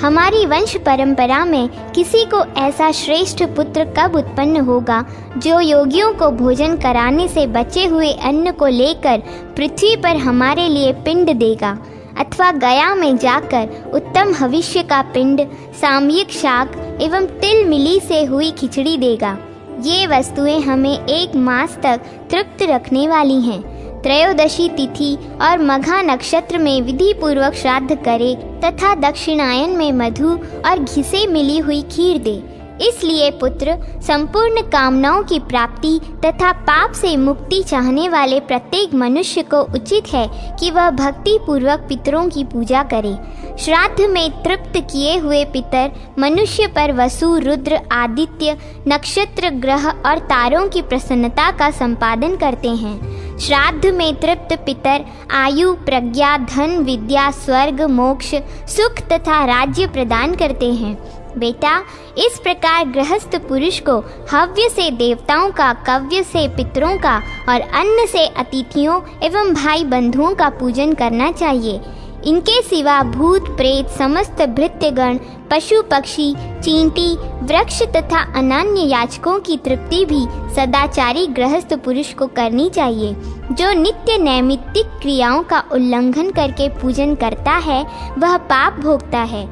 हमारी वंश परंपरा में किसी को ऐसा श्रेष्ठ पुत्र कब उत्पन्न होगा, जो योगियों को भोजन कराने से बचे हुए अन्न को लेकर पृथ्वी पर हमारे लिए पिंड देगा, अथवा गया में जाकर उत्तम भविष्य का पिंड, सामयिक शाक एवं तिल मिली से हुई खिचड़ी देगा। ये वस्तुएं हमें 1 मास तक तृप्त रखने वाली हैं। त्रयोदशी तिथि और मघा नक्षत्र में विधि पूर्वक श्राद्ध करे तथा दक्षिणायन में मधु और घी से मिली हुई खीर दे। इसलिए पुत्र संपूर्ण कामनाओं की प्राप्ति तथा पाप से मुक्ति चाहने वाले प्रत्येक मनुष्य को उचित है कि वह भक्ति पूर्वक पितरों की पूजा करे। श्राद्ध में तृप्त किए हुए पितर मनुष्य पर वसु, रुद्र, आदित्य, नक्षत्र, ग्रह और तारों की प्रसन्नता का संपादन करते हैं। श्राद्ध में तृप्त पितर आयु, प्रज्ञा, धन, विद्या, स्वर्ग, मोक्ष, सुख तथा राज्य प्रदान करते हैं। बेटा, इस प्रकार गृहस्थ पुरुष को हव्य से देवताओं का, कव्य से पितरों का और अन्न से अतिथियों एवं भाई बंधुओं का पूजन करना चाहिए। इनके सिवा भूत प्रेत, समस्त भृत्यगण, पशु पक्षी, चींटी, वृक्ष तथा अन्य याचकों की तृप्ति भी सदाचारी गृहस्थ पुरुष को करनी चाहिए। जो नित्य नैमित्तिक क्रियाओं का उल्लंघन करके पूजन करता है, वह पाप भोगता है।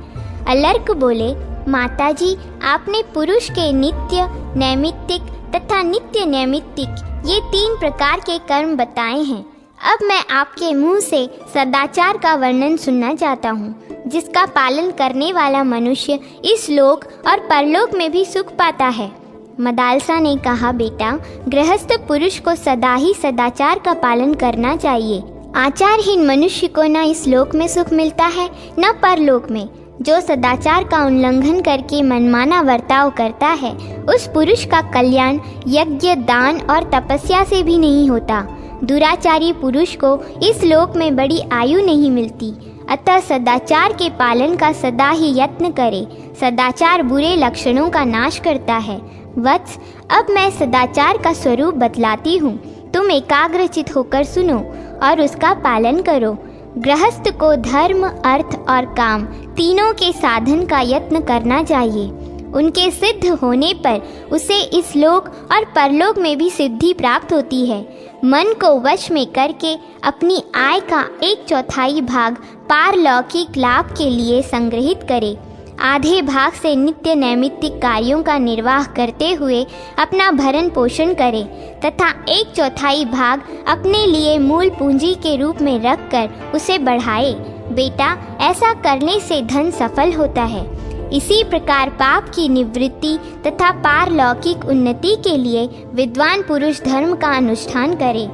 अलर्क बोले, माताजी, आपने पुरुष के नित्य, नैमित्तिक तथा नित्य नैमित्तिक ये 3 प्रकार के कर्म बताए हैं। अब मैं आपके मुंह से सदाचार का वर्णन सुनना चाहता हूँ, जिसका पालन करने वाला मनुष्य इस लोक और परलोक में भी सुख पाता है। मदालसा ने कहा, बेटा, गृहस्थ पुरुष को सदा ही सदाचार का पालन करना चाहिए। आचारहीन मनुष्य को न इस लोक में सुख मिलता है न परलोक में। जो सदाचार का उल्लंघन करके मनमाना बर्ताव करता है, उस पुरुष का कल्याण यज्ञ, दान और तपस्या से भी नहीं होता। दुराचारी पुरुष को इस लोक में बड़ी आयु नहीं मिलती। अतः सदाचार के पालन का सदा ही यत्न करे। सदाचार बुरे लक्षणों का नाश करता है। वत्स, अब मैं सदाचार का स्वरूप बतलाती हूँ। तुम एकाग्रचित होकर सुनो और उसका पालन करो। गृहस्थ को धर्म, अर्थ और काम तीनों के साधन का यत्न करना चाहिए। उनके सिद्ध होने पर उसे इस लोक और परलोक में भी सिद्धि प्राप्त होती है। मन को वश में करके अपनी आय का 1/4 भाग पारलौकिक लाभ के लिए संग्रहित करे। आधे भाग से नित्य नैमित्तिक कार्यों का निर्वाह करते हुए अपना भरण पोषण करे तथा 1/4 भाग अपने लिए मूल पूंजी के रूप में रखकर उसे बढ़ाए। बेटा, ऐसा करने से धन सफल होता है। इसी प्रकार पाप की निवृत्ति तथा पारलौकिक उन्नति के लिए विद्वान पुरुष धर्म का अनुष्ठान करे।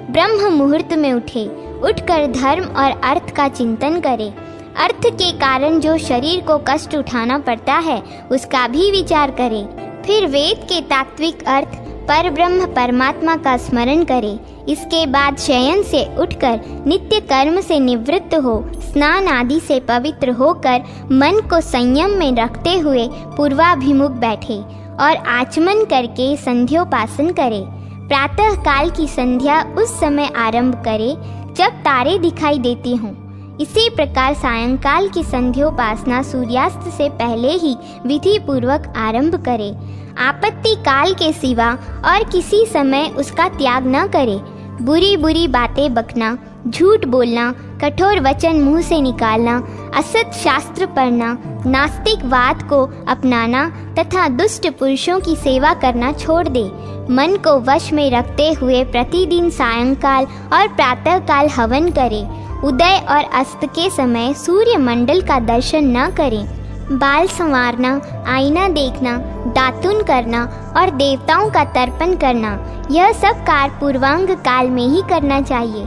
ब्रह्म मुहूर्त में उठकर धर्म और अर्थ का चिंतन करे। अर्थ के कारण जो शरीर को कष्ट उठाना पड़ता है, उसका भी विचार करे। फिर वेद के तात्विक अर्थ पर ब्रह्म परमात्मा का स्मरण करे। इसके बाद शयन से उठकर नित्य कर्म से निवृत्त हो, स्नान आदि से पवित्र होकर मन को संयम में रखते हुए पूर्वाभिमुख बैठे और आचमन करके संध्योपासन करे। प्रातः काल की संध्या उस समय आरंभ करे जब तारे दिखाई देते हों। इसी प्रकार सायंकाल की संध्योपासना सूर्यास्त से पहले ही विधि पूर्वक आरंभ करे। आपत्ति काल के सिवा और किसी समय उसका त्याग न करे। बुरी बुरी बातें बकना, झूठ बोलना, कठोर वचन मुंह से निकालना, असत शास्त्र पढ़ना, नास्तिकवाद को अपनाना तथा दुष्ट पुरुषों की सेवा करना छोड़ दे। मन को वश में रखते हुए प्रतिदिन सायंकाल और प्रातःकाल हवन करे। उदय और अस्त के समय सूर्य मंडल का दर्शन न करें। बाल संवारना, आईना देखना, दातुन करना और देवताओं का तर्पण करना, यह सब कार्य पूर्वांग काल में ही करना चाहिए।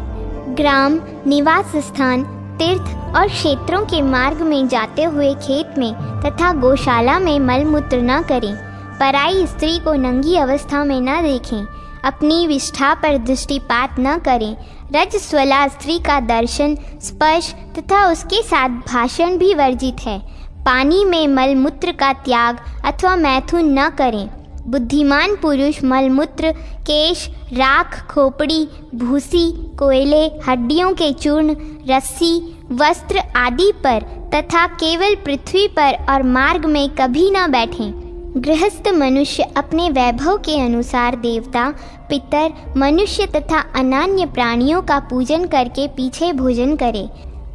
ग्राम, निवास स्थान, तीर्थ और क्षेत्रों के मार्ग में जाते हुए खेत में तथा गौशाला में मलमूत्र न करें। पराई स्त्री को नंगी अवस्था में न देखें। अपनी विष्ठा पर दृष्टिपात न करें। रजस्वला स्त्री का दर्शन, स्पर्श तथा उसके साथ भाषण भी वर्जित है। पानी में मलमूत्र का त्याग अथवा मैथुन न करें। बुद्धिमान पुरुष मलमूत्र, केश, राख, खोपड़ी, भूसी, कोयले, हड्डियों के चूर्ण, रस्सी, वस्त्र आदि पर तथा केवल पृथ्वी पर और मार्ग में कभी न बैठें। गृहस्थ मनुष्य अपने वैभव के अनुसार देवता, पितर, मनुष्य तथा अन्य प्राणियों का पूजन करके पीछे भोजन करे।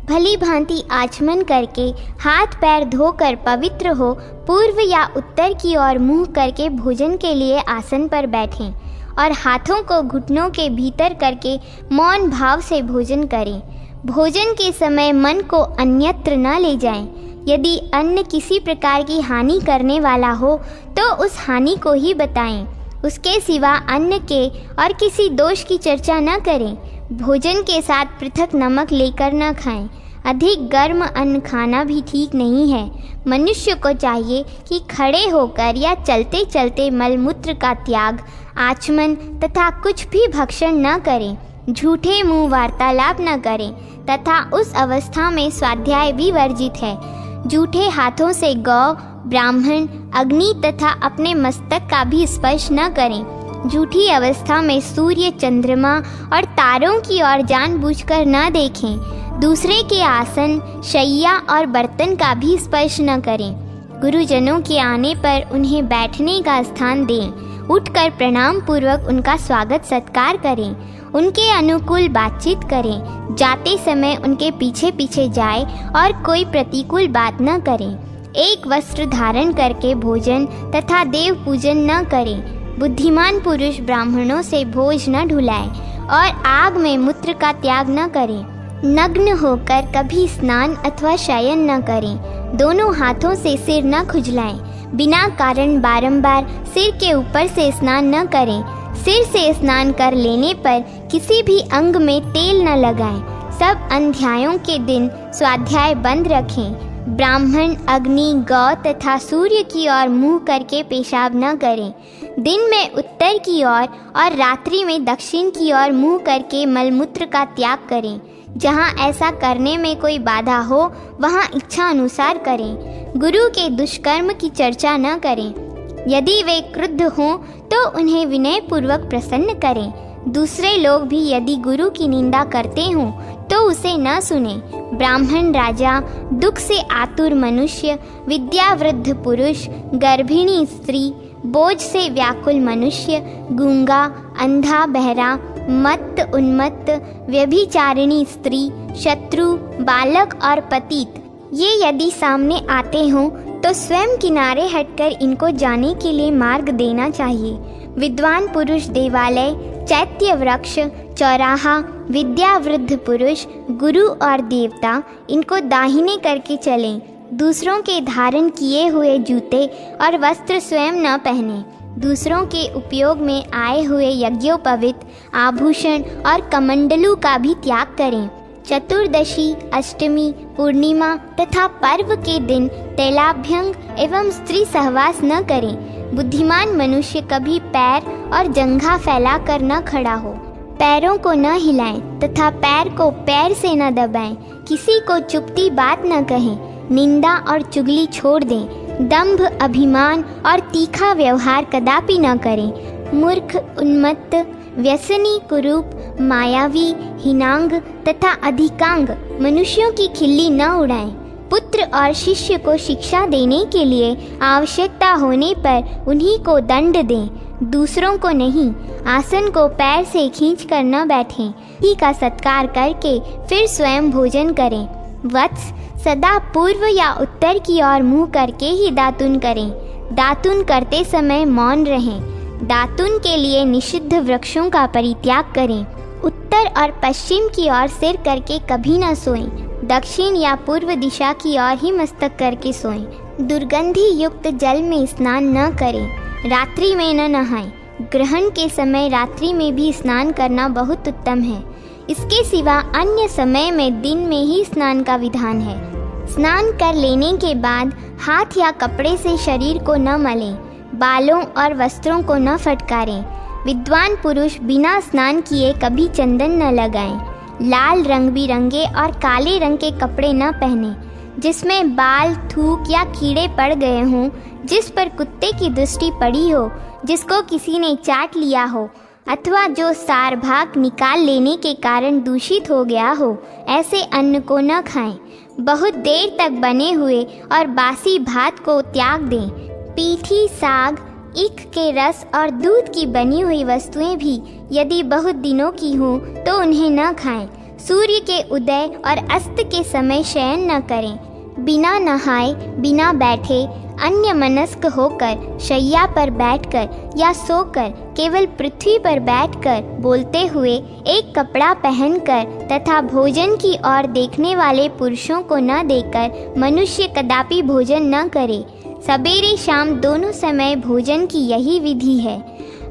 भली भांति आचमन करके हाथ पैर धोकर पवित्र हो पूर्व या उत्तर की ओर मुंह करके भोजन के लिए आसन पर बैठें और हाथों को घुटनों के भीतर करके मौन भाव से भोजन करें। भोजन के समय मन को अन्यत्र न ले जाएं। यदि अन्न किसी प्रकार की हानि करने वाला हो तो उस हानि को ही बताएं। उसके सिवा अन्न के और किसी दोष की चर्चा न करें। भोजन के साथ पृथक नमक लेकर न खाएं। अधिक गर्म अन्न खाना भी ठीक नहीं है। मनुष्य को चाहिए कि खड़े होकर या चलते चलते मलमूत्र का त्याग, आचमन तथा कुछ भी भक्षण न करें। झूठे मुंह वार्तालाप न करें तथा उस अवस्था में स्वाध्याय भी वर्जित है। झूठे हाथों से गौ, ब्राह्मण, अग्नि तथा अपने मस्तक का भी स्पर्श न करें। झूठी अवस्था में सूर्य, चंद्रमा और तारों की ओर जानबूझकर न देखें। दूसरे के आसन, शैया और बर्तन का भी स्पर्श न करें। गुरुजनों के आने पर उन्हें बैठने का स्थान दें। उठकर प्रणाम पूर्वक उनका स्वागत सत्कार करें। उनके अनुकूल बातचीत करें। जाते समय उनके पीछे पीछे जाए और कोई प्रतिकूल बात न करें। एक वस्त्र धारण करके भोजन तथा देव पूजन न करे। बुद्धिमान पुरुष ब्राह्मणों से भोज न ढुलाए और आग में मूत्र का त्याग न करे। नग्न होकर कभी स्नान अथवा शयन न करें। दोनों हाथों से सिर न खुजलाएं। बिना कारण बारंबार सिर के ऊपर से स्नान न करें। सिर से स्नान कर लेने पर किसी भी अंग में तेल न लगाएं। सब अध्यायों के दिन स्वाध्याय बंद रखें। ब्राह्मण अग्नि, गौ तथा सूर्य की ओर मुंह करके पेशाब न करें। दिन में उत्तर की ओर और रात्रि में दक्षिण की ओर मुंह करके मलमूत्र का त्याग करें। जहाँ ऐसा करने में कोई बाधा हो वहाँ इच्छा अनुसार करें। गुरु के दुष्कर्म की चर्चा न करें। यदि वे क्रुद्ध हों तो उन्हें विनय पूर्वक प्रसन्न करें। दूसरे लोग भी यदि गुरु की निंदा करते हों तो उसे न सुने। ब्राह्मण, राजा, दुख से आतुर मनुष्य, विद्यावृद्ध पुरुष, गर्भिणी स्त्री, बोझ से व्याकुल मनुष्य, गूंगा, अंधा, बहरा, मत्त, उन्मत्त, व्यभिचारिणी स्त्री, शत्रु, बालक और पतित, ये यदि सामने आते हों तो स्वयं किनारे हटकर इनको जाने के लिए मार्ग देना चाहिए। विद्वान पुरुष देवालय, चैत्य वृक्ष, चौराहा, विद्यावृद्ध पुरुष, गुरु और देवता, इनको दाहिने करके चलें। दूसरों के धारण किए हुए जूते और वस्त्र स्वयं न पहने। दूसरों के उपयोग में आए हुए यज्ञोपवीत, आभूषण और कमंडलू का भी त्याग करें। चतुर्दशी, अष्टमी, पूर्णिमा तथा पर्व के दिन तैलाभ्यंग एवं स्त्री सहवास न करें। बुद्धिमान मनुष्य कभी पैर और जंघा फैलाकर न खड़ा हो। पैरों को न हिलाएं तथा पैर को पैर से न दबाएं। किसी को चुपती बात न कहें। निंदा और चुगली छोड़ दें। दंभ, अभिमान और तीखा व्यवहार कदापि न करें। मूर्ख, उन्मत्त, व्यसनी, कुरूप, मायावी, हिनांग तथा अधिकांग मनुष्यों की खिल्ली न उड़ाएं। पुत्र और शिष्य को शिक्षा देने के लिए आवश्यकता होने पर उन्हीं को दंड दें, दूसरों को नहीं। आसन को पैर से खींच कर न बैठें। ही का सत्कार करके फिर स्वयं भोजन करें। वत्स, सदा पूर्व या उत्तर की ओर मुंह करके ही दातुन करें। दातुन करते समय मौन रहें। दातुन के लिए निषिद्ध वृक्षों का परित्याग करें। उत्तर और पश्चिम की ओर सिर करके कभी न सोएं। दक्षिण या पूर्व दिशा की ओर ही मस्तक करके सोएं। दुर्गंधि युक्त जल में स्नान न करें। रात्रि में न नहाएं। ग्रहण के समय रात्रि में भी स्नान करना बहुत उत्तम है। इसके सिवा अन्य समय में दिन में ही स्नान का विधान है। स्नान कर लेने के बाद हाथ या कपड़े से शरीर को न मलें। बालों और वस्त्रों को न फटकारें। विद्वान पुरुष बिना स्नान किए कभी चंदन न लगाएं। लाल, रंग बिरंगे और काले रंग के कपड़े न पहने जिसमें बाल, थूक या कीड़े पड़ गए हों, जिस पर कुत्ते की दृष्टि पड़ी हो, जिसको किसी ने चाट लिया हो अथवा जो सार भाग निकाल लेने के कारण दूषित हो गया हो, ऐसे अन्न को न खाएं। बहुत देर तक बने हुए और बासी भात को त्याग दें। पीठी, साग, ईख के रस और दूध की बनी हुई वस्तुएं भी यदि बहुत दिनों की हों तो उन्हें न खाएं। सूर्य के उदय और अस्त के समय शयन न करें। बिना नहाए, बिना बैठे, अन्य मनस्क होकर शैया पर बैठकर या सोकर केवल पृथ्वी पर बैठकर बोलते हुए एक कपड़ा पहनकर तथा भोजन की ओर देखने वाले पुरुषों को न देकर मनुष्य कदापि भोजन न करे। सवेरे शाम दोनों समय भोजन की यही विधि है।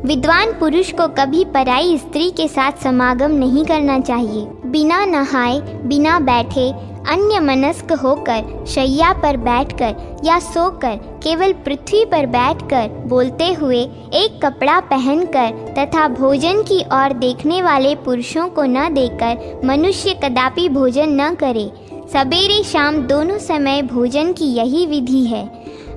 विद्वान पुरुष को कभी पराई स्त्री के साथ समागम नहीं करना चाहिए। बिना नहाए, बिना बैठे, अन्य मनस्क होकर शैया पर बैठकर या सोकर केवल पृथ्वी पर बैठकर बोलते हुए एक कपड़ा पहनकर तथा भोजन की ओर देखने वाले पुरुषों को न देकर मनुष्य कदापि भोजन न करे। सवेरे शाम दोनों समय भोजन की यही विधि है।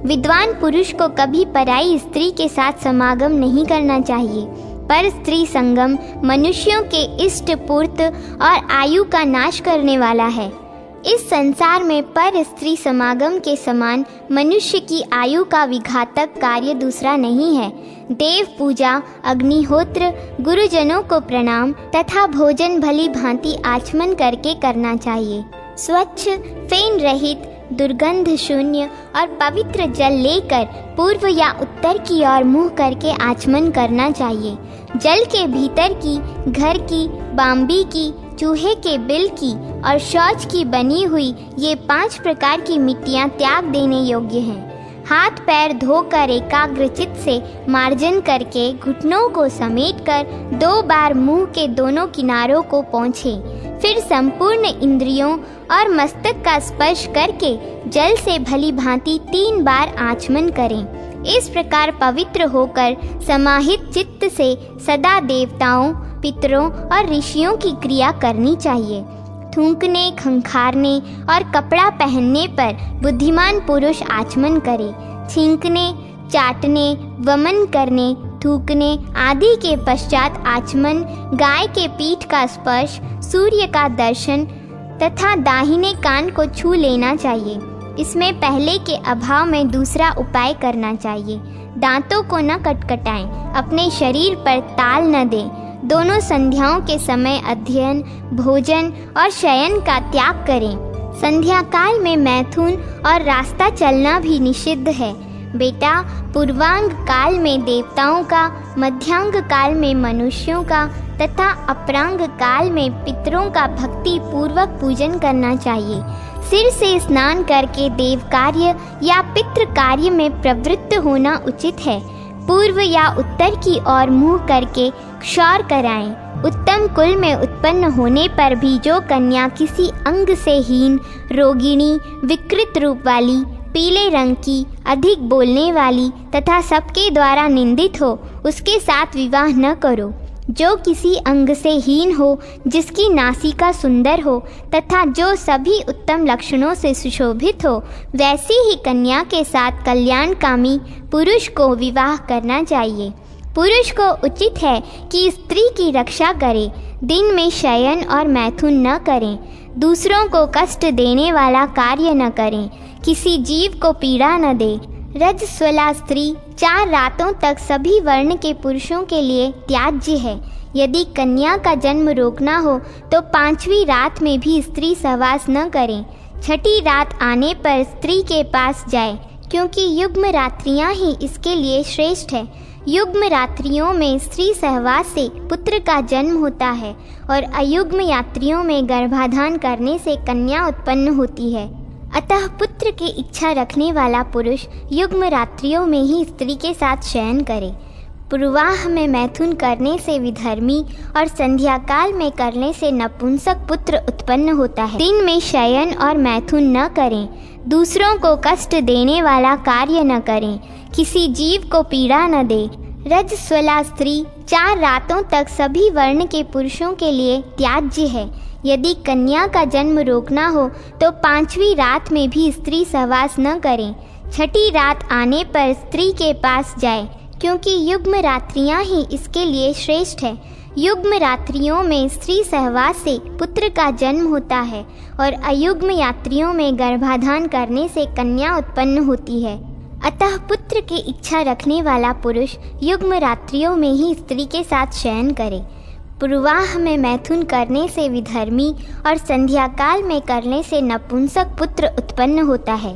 विद्वान पुरुष को कभी पराई स्त्री के साथ समागम नहीं करना चाहिए। पर स्त्री संगम मनुष्यों के इष्ट पूर्त और आयु का नाश करने वाला है। इस संसार में पर स्त्री समागम के समान मनुष्य की आयु का विघातक कार्य दूसरा नहीं है। देव पूजा, अग्निहोत्र, गुरुजनों को प्रणाम तथा भोजन भली भांति आचमन करके करना चाहिए। स्वच्छ, फेन रहित, दुर्गंध शून्य और पवित्र जल लेकर पूर्व या उत्तर की ओर मुँह करके आचमन करना चाहिए। जल के भीतर की, घर की, बाम्बी की, चूहे के बिल की और शौच की बनी हुई ये 5 प्रकार की मिट्टियाँ त्याग देने योग्य हैं। हाथ पैर धोकर एकाग्रचित्त से मार्जन करके घुटनों को समेटकर 2 बार मुंह के दोनों किनारों को पोंछें। फिर संपूर्ण इंद्रियों और मस्तक का स्पर्श करके जल से भली भांति 3 बार आचमन करें। इस प्रकार पवित्र होकर समाहित चित्त से सदा देवताओं, पितरों और ऋषियों की क्रिया करनी चाहिए। थूकने, खंखारने और कपड़ा पहनने पर बुद्धिमान पुरुष आचमन करे। छींकने, चाटने, वमन करने, थूकने आदि के पश्चात आचमन, गाय के पीठ का स्पर्श, सूर्य का दर्शन तथा दाहिने कान को छू लेना चाहिए। इसमें पहले के अभाव में दूसरा उपाय करना चाहिए। दांतों को न कटकटाएं, अपने शरीर पर ताल न दें। दोनों संध्याओं के समय अध्ययन, भोजन और शयन का त्याग करें। संध्या काल में मैथुन और रास्ता चलना भी निषिद्ध है। बेटा, पूर्वांग काल में देवताओं का, मध्यांग काल में मनुष्यों का तथा अपरांग काल में पितरों का भक्ति पूर्वक पूजन करना चाहिए। सिर से स्नान करके देव कार्य या पितृ कार्य में प्रवृत्त होना उचित है। पूर्व या उत्तर की ओर मुँह करके क्षौर कराएं। उत्तम कुल में उत्पन्न होने पर भी जो कन्या किसी अंग से हीन, रोगिणी, विकृत रूप वाली, पीले रंग की, अधिक बोलने वाली तथा सबके द्वारा निंदित हो, उसके साथ विवाह न करो। जो किसी अंग से हीन हो, जिसकी नासिका सुंदर हो तथा जो सभी उत्तम लक्षणों से सुशोभित हो, वैसी ही कन्या के साथ कल्याणकामी पुरुष को विवाह करना चाहिए। पुरुष को उचित है कि स्त्री की रक्षा करे, दिन में शयन और मैथुन न करें, दूसरों को कष्ट देने वाला कार्य न करें, किसी जीव को पीड़ा न दे। रजस्वला स्त्री 4 रातों तक सभी वर्ण के पुरुषों के लिए त्याज्य है। यदि कन्या का जन्म रोकना हो तो 5वीं रात में भी स्त्री सहवास न करें। 6ठी रात आने पर स्त्री के पास जाए, क्योंकि युग्म रात्रियां ही इसके लिए श्रेष्ठ है। युग्म रात्रियों में स्त्री सहवास से पुत्र का जन्म होता है और अयुग्म यात्रियों में गर्भाधान करने से कन्या उत्पन्न होती है। अतः पुत्र की इच्छा रखने वाला पुरुष युग्म रात्रियों में ही स्त्री के साथ शयन करे। पूर्वाह में मैथुन करने से विधर्मी और संध्या काल में करने से नपुंसक पुत्र उत्पन्न होता है। दिन में शयन और मैथुन न करें, दूसरों को कष्ट देने वाला कार्य न करें, किसी जीव को पीड़ा न दे। रजस्वला स्त्री 4 रातों तक सभी वर्ण के पुरुषों के लिए त्याज्य है। यदि कन्या का जन्म रोकना हो तो 5वीं रात में भी स्त्री सहवास न करें। 6ठी रात आने पर स्त्री के पास जाए, क्योंकि युग्म रात्रियां ही इसके लिए श्रेष्ठ है। युग्म रात्रियों में स्त्री सहवास से पुत्र का जन्म होता है और अयुग्म यात्रियों में गर्भाधान करने से कन्या उत्पन्न होती है। अतः पुत्र की इच्छा रखने वाला पुरुष युग्म रात्रियों में ही स्त्री के साथ शयन करे। पूर्वाह में मैथुन करने से विधर्मी और संध्या काल में करने से नपुंसक पुत्र उत्पन्न होता है।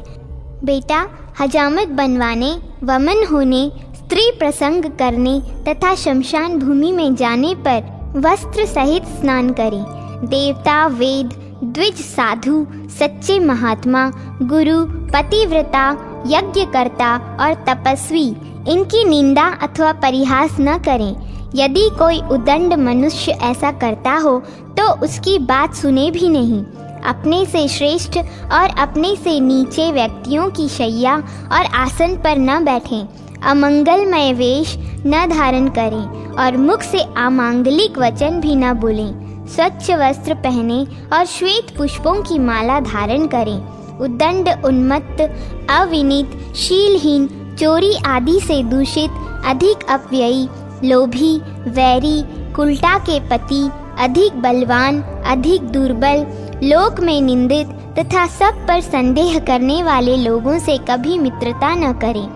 बेटा, हजामत बनवाने, वमन होने, स्त्री प्रसंग करने तथा शमशान भूमि में जाने पर वस्त्र सहित स्नान करें। देवता, वेद, द्विज, साधु, सच्चे महात्मा, गुरु, पतिव्रता, यज्ञकर्ता और तपस्वी इनकी निंदा अथवा परिहास न करें। यदि कोई उदंड मनुष्य ऐसा करता हो तो उसकी बात सुने भी नहीं। अपने से श्रेष्ठ और अपने से नीचे व्यक्तियों की शैया और आसन पर न बैठें। अमंगलमय वेश न धारण करें और मुख से अमांगलिक वचन भी न बोलें। स्वच्छ वस्त्र पहने और श्वेत पुष्पों की माला धारण करें। उदंड, उन्मत्त, अविनीत, शीलहीन, चोरी आदि से दूषित, अधिक अपव्ययी, लोभी, वैरी, कुलटा के पति, अधिक बलवान, अधिक दुर्बल, लोक में निंदित तथा सब पर संदेह करने वाले लोगों से कभी मित्रता न करें।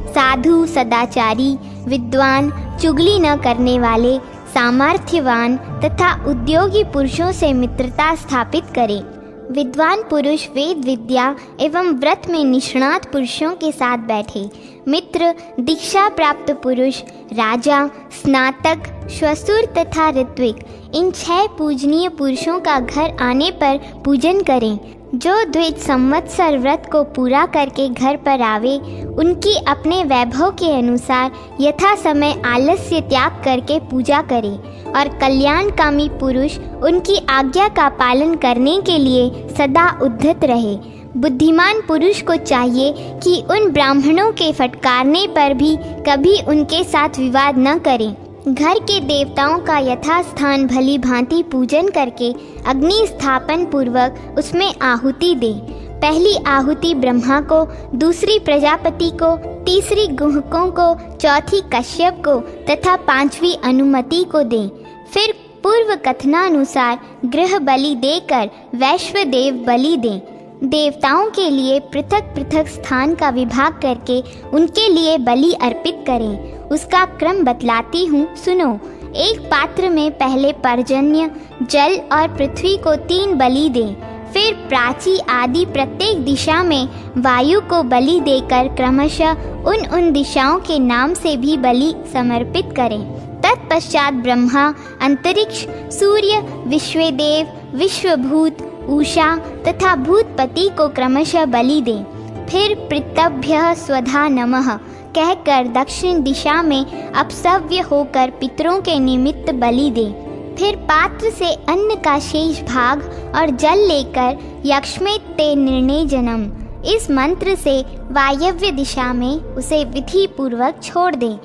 साधु, सदाचारी, विद्वान, चुगली न करने वाले, सामर्थ्यवान तथा उद्योगी पुरुषों से मित्रता स्थापित करें। विद्वान पुरुष वेद विद्या एवं व्रत में निष्णात पुरुषों के साथ बैठे। मित्र, दीक्षा प्राप्त पुरुष, राजा, स्नातक, श्वशुर तथा ऋत्विक, इन 6 पूजनीय पुरुषों का घर आने पर पूजन करें। जो द्विज संवत्सर व्रत को पूरा करके घर पर आवे, उनकी अपने वैभव के अनुसार यथा समय आलस्य त्याग करके पूजा करे, और कल्याणकामी पुरुष उनकी आज्ञा का पालन करने के लिए सदा उद्यत रहे। बुद्धिमान पुरुष को चाहिए कि उन ब्राह्मणों के फटकारने पर भी कभी उनके साथ विवाद न करें। घर के देवताओं का यथास्थान भली भांति पूजन करके अग्नि स्थापन पूर्वक उसमें आहुति दें। पहली आहुति ब्रह्मा को, दूसरी प्रजापति को, तीसरी गुहकों को, चौथी कश्यप को तथा 5वीं अनुमति को दें। फिर पूर्व कथनानुसार गृह बलि देकर वैश्वदेव बलि दें। देवताओं के लिए पृथक पृथक स्थान का विभाग करके उनके लिए बलि अर्पित करें। उसका क्रम बतलाती हूँ, सुनो। एक पात्र में पहले पर्जन्य, जल और पृथ्वी को 3 बलि दें। फिर प्राची आदि प्रत्येक दिशा में वायु को बलि देकर क्रमशः उन दिशाओं के नाम से भी बलि समर्पित करें। तत्पश्चात ब्रह्मा, अंतरिक्ष, सूर्य, विश्वदेव, विश्वभूत, उषा तथा भूतपति को क्रमशः बलि दें। फिर पितृभ्यः स्वधा नमः कहकर दक्षिण दिशा में अपसव्य होकर पितरों के निमित्त बलि दें। फिर पात्र से अन्न का शेष भाग और जल लेकर यक्ष्मे ते निर्णय जन्म, इस मंत्र से वायव्य दिशा में उसे विधि पूर्वक छोड़ दें।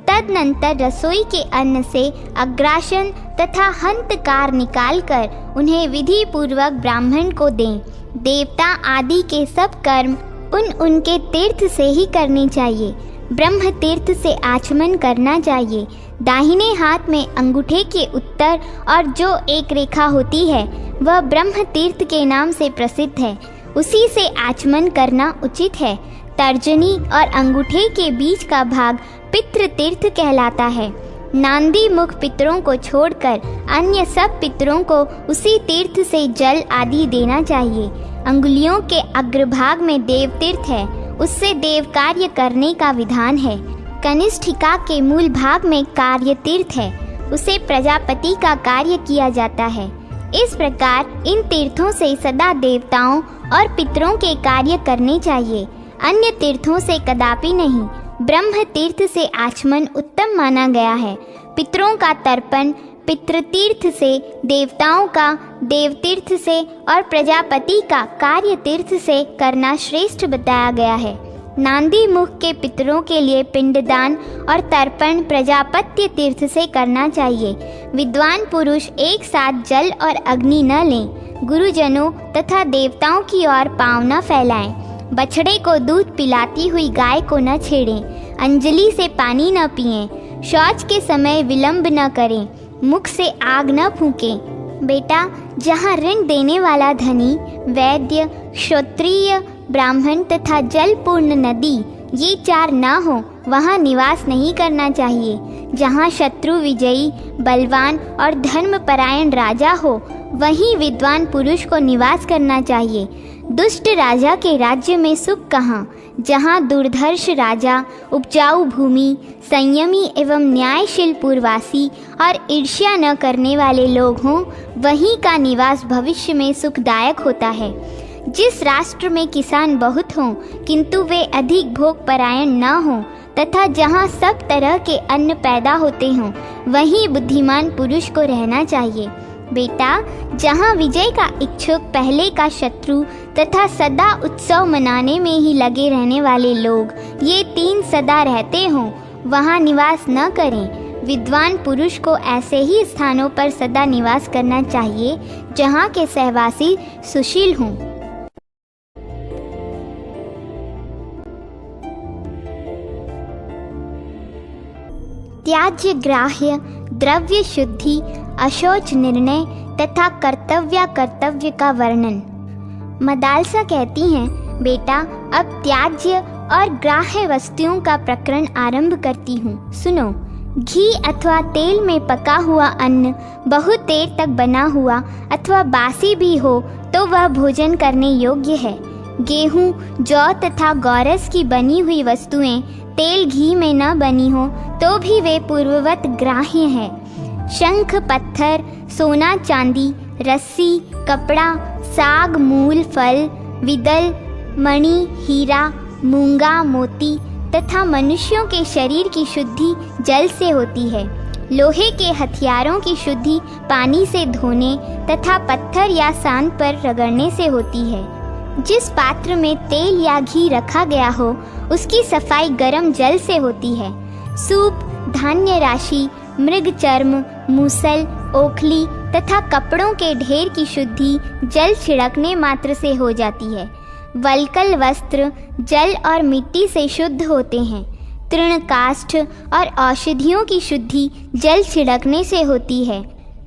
तदनंतर रसोई के अन्न से अग्रासन तथा हंतकार निकालकर उन्हें विधि पूर्वक ब्राह्मण को दें। देवता आदि के सब कर्म उनके तीर्थ से ही करने चाहिए। ब्रह्म तीर्थ से आचमन करना चाहिए। दाहिने हाथ में अंगूठे के उत्तर और जो एक रेखा होती है वह ब्रह्म तीर्थ के नाम से प्रसिद्ध है, उसी से आचमन करना उचित है। तर्जनी और अंगूठे के बीच का भाग पितृ तीर्थ कहलाता है। नांदी मुख पितरों को छोड़कर अन्य सब पितरों को उसी तीर्थ से जल आदि देना चाहिए। अंगुलियों के अग्रभाग में देव तीर्थ है, उससे देव कार्य करने का विधान है। कनिष्ठिका के मूल भाग में कार्य तीर्थ है, उसे प्रजापति का कार्य किया जाता है। इस प्रकार इन तीर्थों से सदा देवताओं और पितरों के कार्य करने चाहिए, अन्य तीर्थों से कदापि नहीं। ब्रह्म तीर्थ से आचमन उत्तम माना गया है। पितरों का तर्पण पितृतीर्थ से, देवताओं का देव तीर्थ से और प्रजापति का कार्य तीर्थ से करना श्रेष्ठ बताया गया है। नांदी मुख के पितरों के लिए पिंडदान और तर्पण प्रजापत्य तीर्थ से करना चाहिए। विद्वान पुरुष एक साथ जल और अग्नि न लें। गुरुजनों तथा देवताओं की ओर पांव न फैलाएं। बछड़े को दूध पिलाती हुई गाय को न छेड़ें। अंजलि से पानी न पिएं। शौच के समय विलंब न करें। मुख से आग न फूकें। बेटा, जहाँ ऋण देने वाला धनी, वैद्य, क्षत्रिय, ब्राह्मण तथा जलपूर्ण नदी ये 4 न हो, वहाँ निवास नहीं करना चाहिए। जहाँ शत्रु विजयी, बलवान और धर्मपरायण राजा हो, वहीं विद्वान पुरुष को निवास करना चाहिए। दुष्ट राजा के राज्य में सुख कहाँ? जहाँ दुर्धर्ष राजा, उपजाऊ भूमि, संयमी एवं न्यायशील पूर्वासी और ईर्ष्या न करने वाले लोग हों, वहीं का निवास भविष्य में सुखदायक होता है। जिस राष्ट्र में किसान बहुत हों किंतु वे अधिक भोग परायण न हों तथा जहाँ सब तरह के अन्न पैदा होते हों, वहीं बुद्धिमान पुरुष को रहना चाहिए। बेटा, जहाँ विजय का इच्छुक, पहले का शत्रु तथा सदा उत्सव मनाने में ही लगे रहने वाले लोग, ये 3 सदा रहते हों, वहाँ निवास न करें। विद्वान पुरुष को ऐसे ही स्थानों पर सदा निवास करना चाहिए जहाँ के सहवासी सुशील हों। त्याज्य ग्राह्य, द्रव्य शुद्धि, अशौच निर्णय तथा कर्तव्य का वर्णन। मदालसा कहती हैं, बेटा, अब त्याज्य और ग्राह्य वस्तुओं का प्रकरण आरंभ करती हूँ, सुनो। घी अथवा तेल में पका हुआ अन्न बहुत देर तक बना हुआ अथवा बासी भी हो तो वह भोजन करने योग्य है। गेहूँ, जौ तथा गौरस की बनी हुई वस्तुएं तेल घी में न बनी हो तो भी वे पूर्ववत ग्राह्य है। शंख, पत्थर, सोना चांदी, रस्सी, कपड़ा, साग, मूल, फल, विदल, मणि, हीरा, मूंगा, मोती तथा मनुष्यों के शरीर की शुद्धि जल से होती है। लोहे के हथियारों की शुद्धि पानी से धोने तथा पत्थर या सांद पर रगड़ने से होती है। जिस पात्र में तेल या घी रखा गया हो उसकी सफाई गर्म जल से होती है। सूप, धान्य राशि, मृग चर्म, मूसल, ओखली तथा कपड़ों के ढेर की शुद्धि जल छिड़कने मात्र से हो जाती है। वल्कल वस्त्र जल और मिट्टी से शुद्ध होते हैं। तृण काष्ठ और औषधियों की शुद्धि जल छिड़कने से होती है।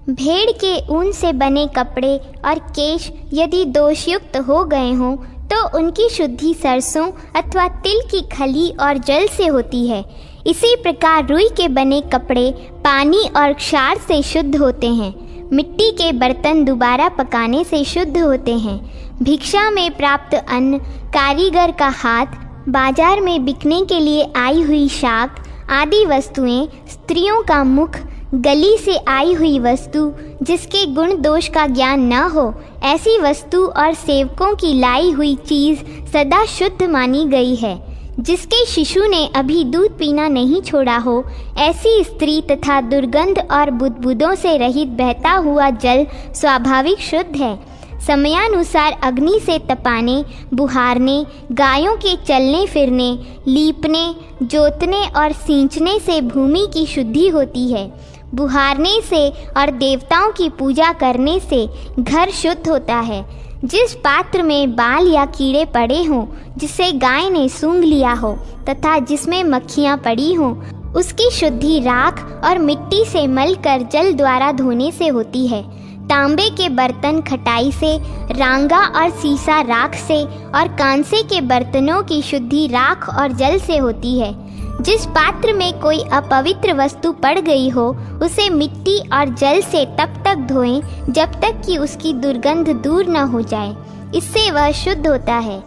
भेड़ के ऊन से बने कपड़े और केश यदि दोषयुक्त हो गए हों तो उनकी शुद्धि सरसों अथवा तिल की खली और जल से होती है। इसी प्रकार रुई के बने कपड़े पानी और क्षार से शुद्ध होते हैं। मिट्टी के बर्तन दोबारा पकाने से शुद्ध होते हैं। भिक्षा में प्राप्त अन्न, कारीगर का हाथ, बाजार में बिकने के लिए आई हुई शाक आदि वस्तुएं, स्त्रियों का मुख, गली से आई हुई वस्तु जिसके गुण दोष का ज्ञान न हो, ऐसी वस्तु और सेवकों की लाई हुई चीज़ सदा शुद्ध मानी गई है। जिसके शिशु ने अभी दूध पीना नहीं छोड़ा हो, ऐसी स्त्री तथा दुर्गंध और बुदबुदों से रहित बहता हुआ जल स्वाभाविक शुद्ध है। समयानुसार अग्नि से तपाने, बुहारने, गायों के चलने फिरने, लीपने, जोतने और सींचने से भूमि की शुद्धि होती है। बुहारने से और देवताओं की पूजा करने से घर शुद्ध होता है। जिस पात्र में बाल या कीड़े पड़े हों, जिसे गाय ने सूंघ लिया हो तथा जिसमें मक्खियाँ पड़ी हों, उसकी शुद्धि राख और मिट्टी से मलकर जल द्वारा धोने से होती है। तांबे के बर्तन खटाई से, रांगा और सीसा राख से और कांसे के बर्तनों की शुद्धि राख और जल से होती है। जिस पात्र में कोई अपवित्र वस्तु पड़ गई हो, उसे मिट्टी और जल से तब तक धोएं जब तक कि उसकी दुर्गंध दूर न हो जाए। इससे वह शुद्ध होता है।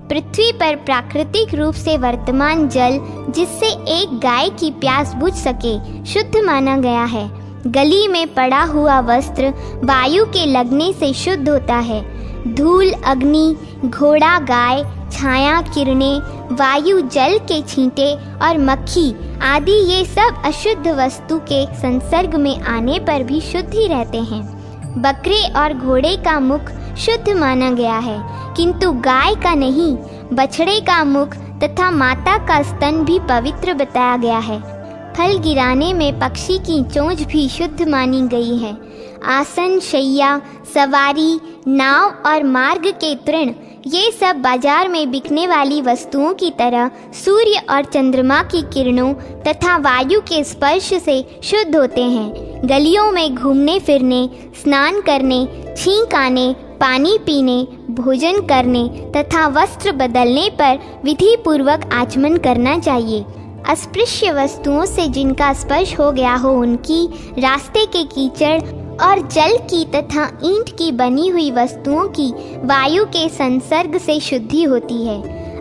पृथ्वी पर प्राकृतिक रूप से वर्तमान जल, जिससे एक गाय की प्यास बुझ सके, शुद्ध माना गया है। गली में पड़ा हुआ वस्त्र वायु के लगने से शुद्ध होता है। धूल, अग्नि, घोड़ा, गाय, छाया, किरणें, वायु, जल के छींटे और मक्खी आदि ये सब अशुद्ध वस्तु के संसर्ग में आने पर भी शुद्ध ही रहते हैं। बकरे और घोड़े का मुख शुद्ध माना गया है, किंतु गाय का नहीं। बछड़े का मुख तथा माता का स्तन भी पवित्र बताया गया है। फल गिराने में पक्षी की चोंच भी शुद्ध मानी गई है। आसन, शैया, सवारी, नाव और मार्ग के तृण ये सब बाजार में बिकने वाली वस्तुओं की तरह सूर्य और चंद्रमा की किरणों तथा वायु के स्पर्श से शुद्ध होते हैं। गलियों में घूमने फिरने, स्नान करने, छींक आने, पानी पीने, भोजन करने तथा वस्त्र बदलने पर विधि पूर्वक आचमन करना चाहिए। अस्पृश्य वस्तुओं से जिनका स्पर्श हो गया हो, उनकी रास्ते के कीचड़ और जल की तथा ईंट की बनी हुई वस्तुओं की वायु के संसर्ग से शुद्धि होती है।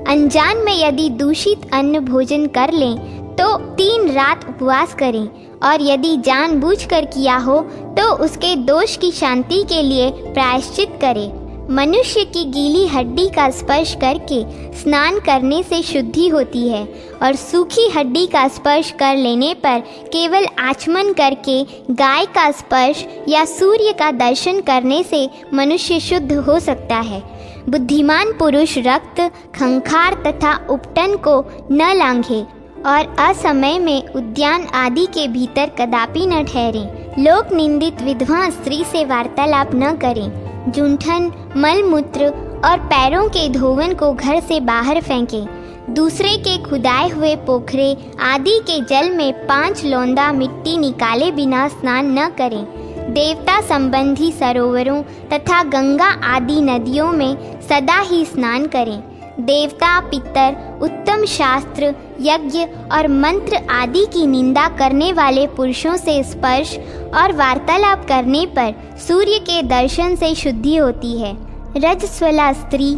अनजान में यदि दूषित अन्न भोजन कर लें तो 3 रात उपवास करें, और यदि जानबूझकर किया हो तो उसके दोष की शांति के लिए प्रायश्चित करें। मनुष्य की गीली हड्डी का स्पर्श करके स्नान करने से शुद्धि होती है, और सूखी हड्डी का स्पर्श कर लेने पर केवल आचमन करके गाय का स्पर्श या सूर्य का दर्शन करने से मनुष्य शुद्ध हो सकता है। बुद्धिमान पुरुष रक्त, खंखार तथा उपटन को न लांघे और असमय में उद्यान आदि के भीतर कदापि न ठहरें। लोक निंदित विधवा स्त्री से वार्तालाप न करें। जूठन, मलमूत्र और पैरों के धोवन को घर से बाहर फेंकें। दूसरे के खुदाए हुए पोखरे आदि के जल में 5 लौंदा मिट्टी निकाले बिना स्नान न करें। देवता संबंधी सरोवरों तथा गंगा आदि नदियों में सदा ही स्नान करें। देवता, पितर उत्तम शास्त्र, यज्ञ और मंत्र आदि की निंदा करने वाले पुरुषों से स्पर्श और वार्तालाप करने पर सूर्य के दर्शन से शुद्धि होती है। रजस्वला स्त्री,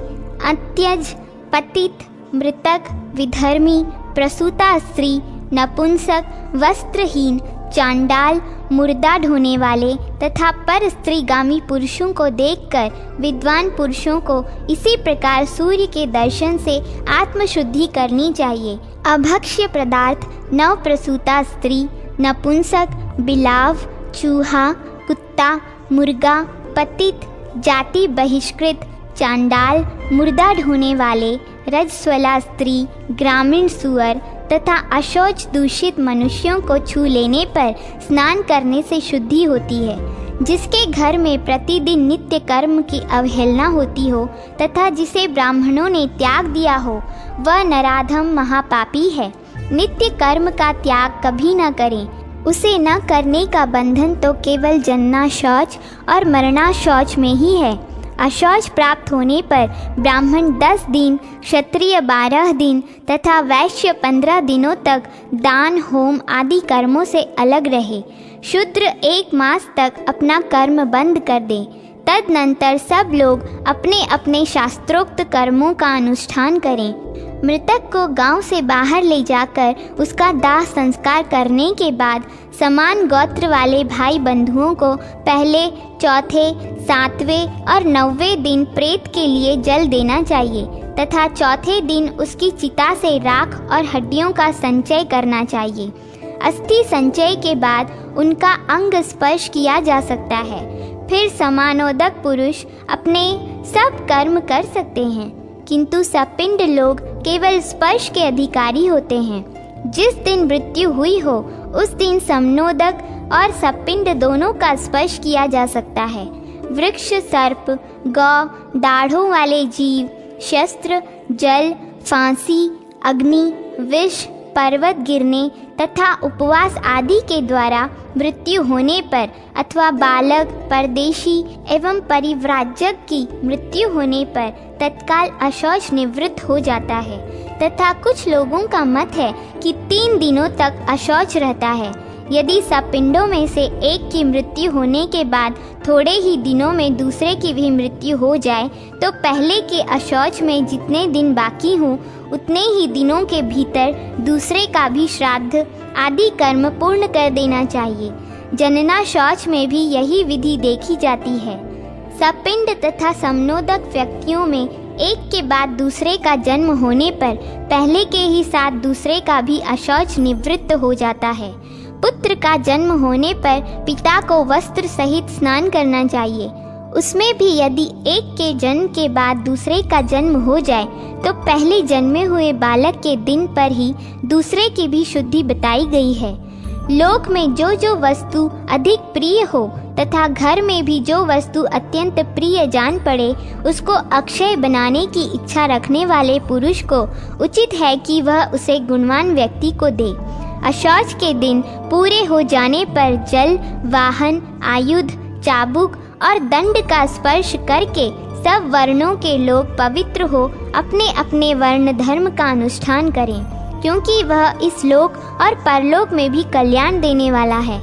अत्यज, पतित, मृतक, विधर्मी, प्रसूता स्त्री, नपुंसक, वस्त्रहीन, चांडाल, मुर्दा ढोने वाले तथा पर स्त्रीगामी पुरुषों को देखकर विद्वान पुरुषों को इसी प्रकार सूर्य के दर्शन से आत्मशुद्धि करनी चाहिए। अभक्ष्य पदार्थ, नवप्रसूता स्त्री, नपुंसक, बिलाव, चूहा, कुत्ता, मुर्गा, पतित, जाति बहिष्कृत, चांडाल, मुर्दा ढोने वाले, रजस्वला स्त्री, ग्रामीण सुअर तथा अशौच दूषित मनुष्यों को छू लेने पर स्नान करने से शुद्धि होती है। जिसके घर में प्रतिदिन नित्य कर्म की अवहेलना होती हो तथा जिसे ब्राह्मणों ने त्याग दिया हो, वह नराधम महापापी है। नित्य कर्म का त्याग कभी न करें। उसे न करने का बंधन तो केवल जन्ना शौच और मरना शौच में ही है। अशौच प्राप्त होने पर ब्राह्मण 10 दिन, क्षत्रिय 12 दिन तथा वैश्य 15 दिनों तक दान, होम आदि कर्मों से अलग रहे। शूद्र 1 मास तक अपना कर्म बंद कर दे। तदनंतर सब लोग अपने अपने शास्त्रोक्त कर्मों का अनुष्ठान करें। मृतक को गांव से बाहर ले जाकर उसका दाह संस्कार करने के बाद समान गोत्र वाले भाई बंधुओं को पहले, चौथे, 7वें और 9वें दिन प्रेत के लिए जल देना चाहिए तथा चौथे दिन उसकी चिता से राख और हड्डियों का संचय करना चाहिए। अस्थि संचय के बाद उनका अंग स्पर्श किया जा सकता है। फिर समानोदक पुरुष अपने सब कर्म कर सकते हैं, किंतु सपिंड लोग केवल स्पर्श के अधिकारी होते हैं। जिस दिन मृत्यु हुई हो उस दिन समनोदक और सपिंड दोनों का स्पर्श किया जा सकता है। वृक्ष, सर्प, गौ, दाढ़ों वाले जीव, शस्त्र, जल, फांसी, अग्नि, विष, पर्वत गिरने तथा उपवास आदि के द्वारा मृत्यु होने पर अथवा बालक, परदेशी एवं परिव्राजक की मृत्यु होने पर तत्काल अशौच निवृत्त हो जाता है तथा कुछ लोगों का मत है कि 3 दिनों तक अशौच रहता है। यदि सपिंडों में से एक की मृत्यु होने के बाद थोड़े ही दिनों में दूसरे की भी मृत्यु हो जाए तो पहले के अशौच में जितने दिन बाकी हों उतने ही दिनों के भीतर दूसरे का भी श्राद्ध आदि कर्म पूर्ण कर देना चाहिए। जनना शौच में भी यही विधि देखी जाती है। सपिंड तथा समनोदक व्यक्तियों में एक के बाद दूसरे का जन्म होने पर पहले के ही साथ दूसरे का भी अशौच निवृत्त हो जाता है। पुत्र का जन्म होने पर पिता को वस्त्र सहित स्नान करना चाहिए। उसमें भी यदि एक के जन्म के बाद दूसरे का जन्म हो जाए तो पहले जन्मे हुए बालक के दिन पर ही दूसरे की भी शुद्धि बताई गई है। लोक में जो जो वस्तु अधिक प्रिय हो तथा घर में भी जो वस्तु अत्यंत प्रिय जान पड़े उसको अक्षय बनाने की इच्छा रखने वाले पुरुष को उचित है कि वह उसे गुणवान व्यक्ति को दे। अशौच के दिन पूरे हो जाने पर जल, वाहन, आयुध, चाबुक और दंड का स्पर्श करके सब वर्णों के लोग पवित्र हो अपने अपने वर्ण धर्म का अनुष्ठान करें, क्योंकि वह इस लोक और परलोक में भी कल्याण देने वाला है।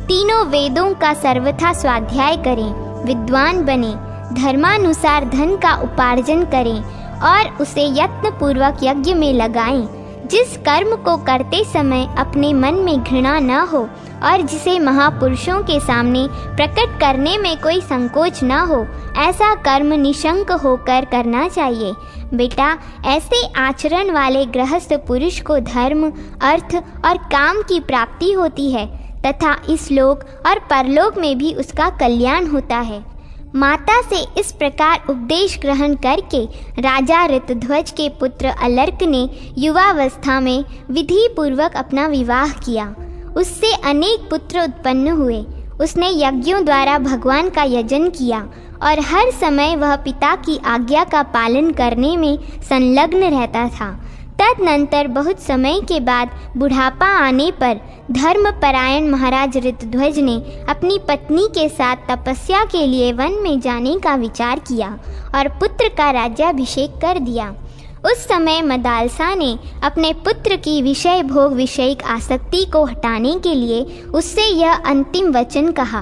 तीनों वेदों का सर्वथा स्वाध्याय करें, विद्वान बने, धर्मानुसार धन का उपार्जन करें और उसे यत्न पूर्वक यज्ञ में लगाएं। जिस कर्म को करते समय अपने मन में घृणा न हो और जिसे महापुरुषों के सामने प्रकट करने में कोई संकोच न हो, ऐसा कर्म निशंक होकर करना चाहिए। बेटा, ऐसे आचरण वाले गृहस्थ पुरुष को धर्म, अर्थ और काम की प्राप्ति होती है तथा इस लोक और परलोक में भी उसका कल्याण होता है। माता से इस प्रकार उपदेश ग्रहण करके राजा ऋतध्वज के पुत्र अलर्क ने युवावस्था में विधि पूर्वक अपना विवाह किया। उससे अनेक पुत्र उत्पन्न हुए। उसने यज्ञों द्वारा भगवान का यजन किया और हर समय वह पिता की आज्ञा का पालन करने में संलग्न रहता था। तदनंतर बहुत समय के बाद बुढ़ापा आने पर धर्मपरायण महाराज ऋतध्वज ने अपनी पत्नी के साथ तपस्या के लिए वन में जाने का विचार किया और पुत्र का राज्याभिषेक कर दिया। उस समय मदालसा ने अपने पुत्र की विषय भोग विषयिक आसक्ति को हटाने के लिए उससे यह अंतिम वचन कहा,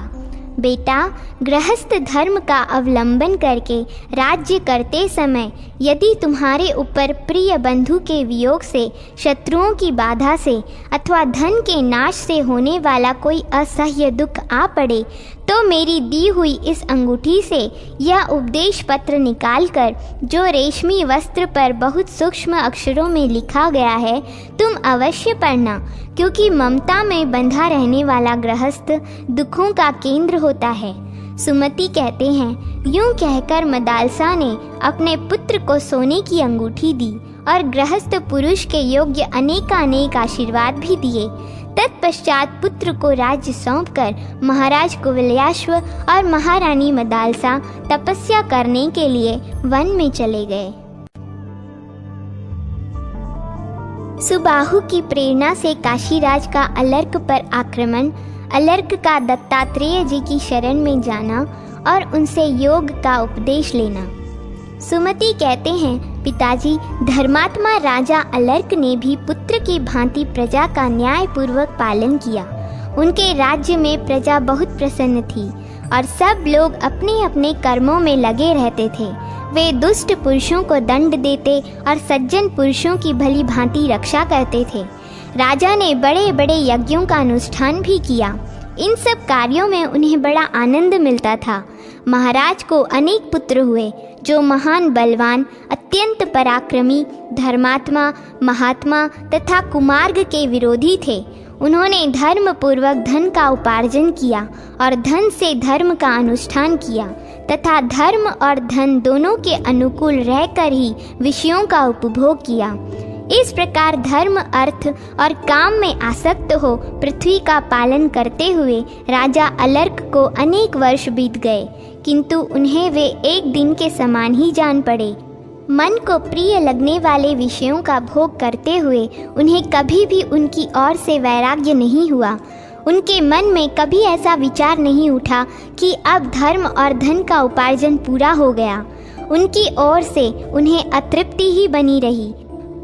बेटा, गृहस्थ धर्म का अवलंबन करके राज्य करते समय यदि तुम्हारे ऊपर प्रिय बंधु के वियोग से, शत्रुओं की बाधा से अथवा धन के नाश से होने वाला कोई असह्य दुख आ पड़े तो मेरी दी हुई इस अंगूठी से यह उपदेश पत्र निकालकर, जो रेशमी वस्त्र पर बहुत सूक्ष्म अक्षरों में लिखा गया है, तुम अवश्य पढ़ना, क्योंकि ममता में बंधा रहने वाला गृहस्थ दुखों का केंद्र होता है। सुमति कहते हैं, यूं कहकर मदालसा ने अपने पुत्र को सोने की अंगूठी दी और गृहस्थ पुरुष के योग्य अनेकानेक आशीर्वाद भी दिए। तत्पश्चात पुत्र को राज्य सौंपकर महाराज कुवलयाश्व और महारानी मदालसा तपस्या करने के लिए वन में चले गए। सुबाहु की प्रेरणा से काशीराज का अलर्क पर आक्रमण, अलर्क का दत्तात्रेय जी की शरण में जाना और उनसे योग का उपदेश लेना। सुमति कहते हैं, पिताजी, धर्मात्मा राजा अलर्क ने भी पुत्र की भांति प्रजा का न्यायपूर्वक पालन किया। उनके राज्य में प्रजा बहुत प्रसन्न थी और सब लोग अपने अपने कर्मों में लगे रहते थे। वे दुष्ट पुरुषों को दंड देते और सज्जन पुरुषों की भली भांति रक्षा करते थे। राजा ने बड़े बड़े यज्ञों का अनुष्ठान भी किया। इन सब कार्यों में उन्हें बड़ा आनंद मिलता था। महाराज को अनेक पुत्र हुए, जो महान बलवान, अत्यंत पराक्रमी, धर्मात्मा, महात्मा तथा कुमार्ग के विरोधी थे। उन्होंने धर्म पूर्वक धन का उपार्जन किया और धन से धर्म का अनुष्ठान किया तथा धर्म और धन दोनों के अनुकूल रहकर ही विषयों का उपभोग किया। इस प्रकार धर्म, अर्थ और काम में आसक्त हो पृथ्वी का पालन करते हुए राजा अलर्क को अनेक वर्ष बीत गए, किंतु उन्हें वे एक दिन के समान ही जान पड़े। मन को प्रिय लगने वाले विषयों का भोग करते हुए उन्हें कभी भी उनकी ओर से वैराग्य नहीं हुआ। उनके मन में कभी ऐसा विचार नहीं उठा कि अब धर्म और धन का उपार्जन पूरा हो गया। उनकी ओर से उन्हें अतृप्ति ही बनी रही।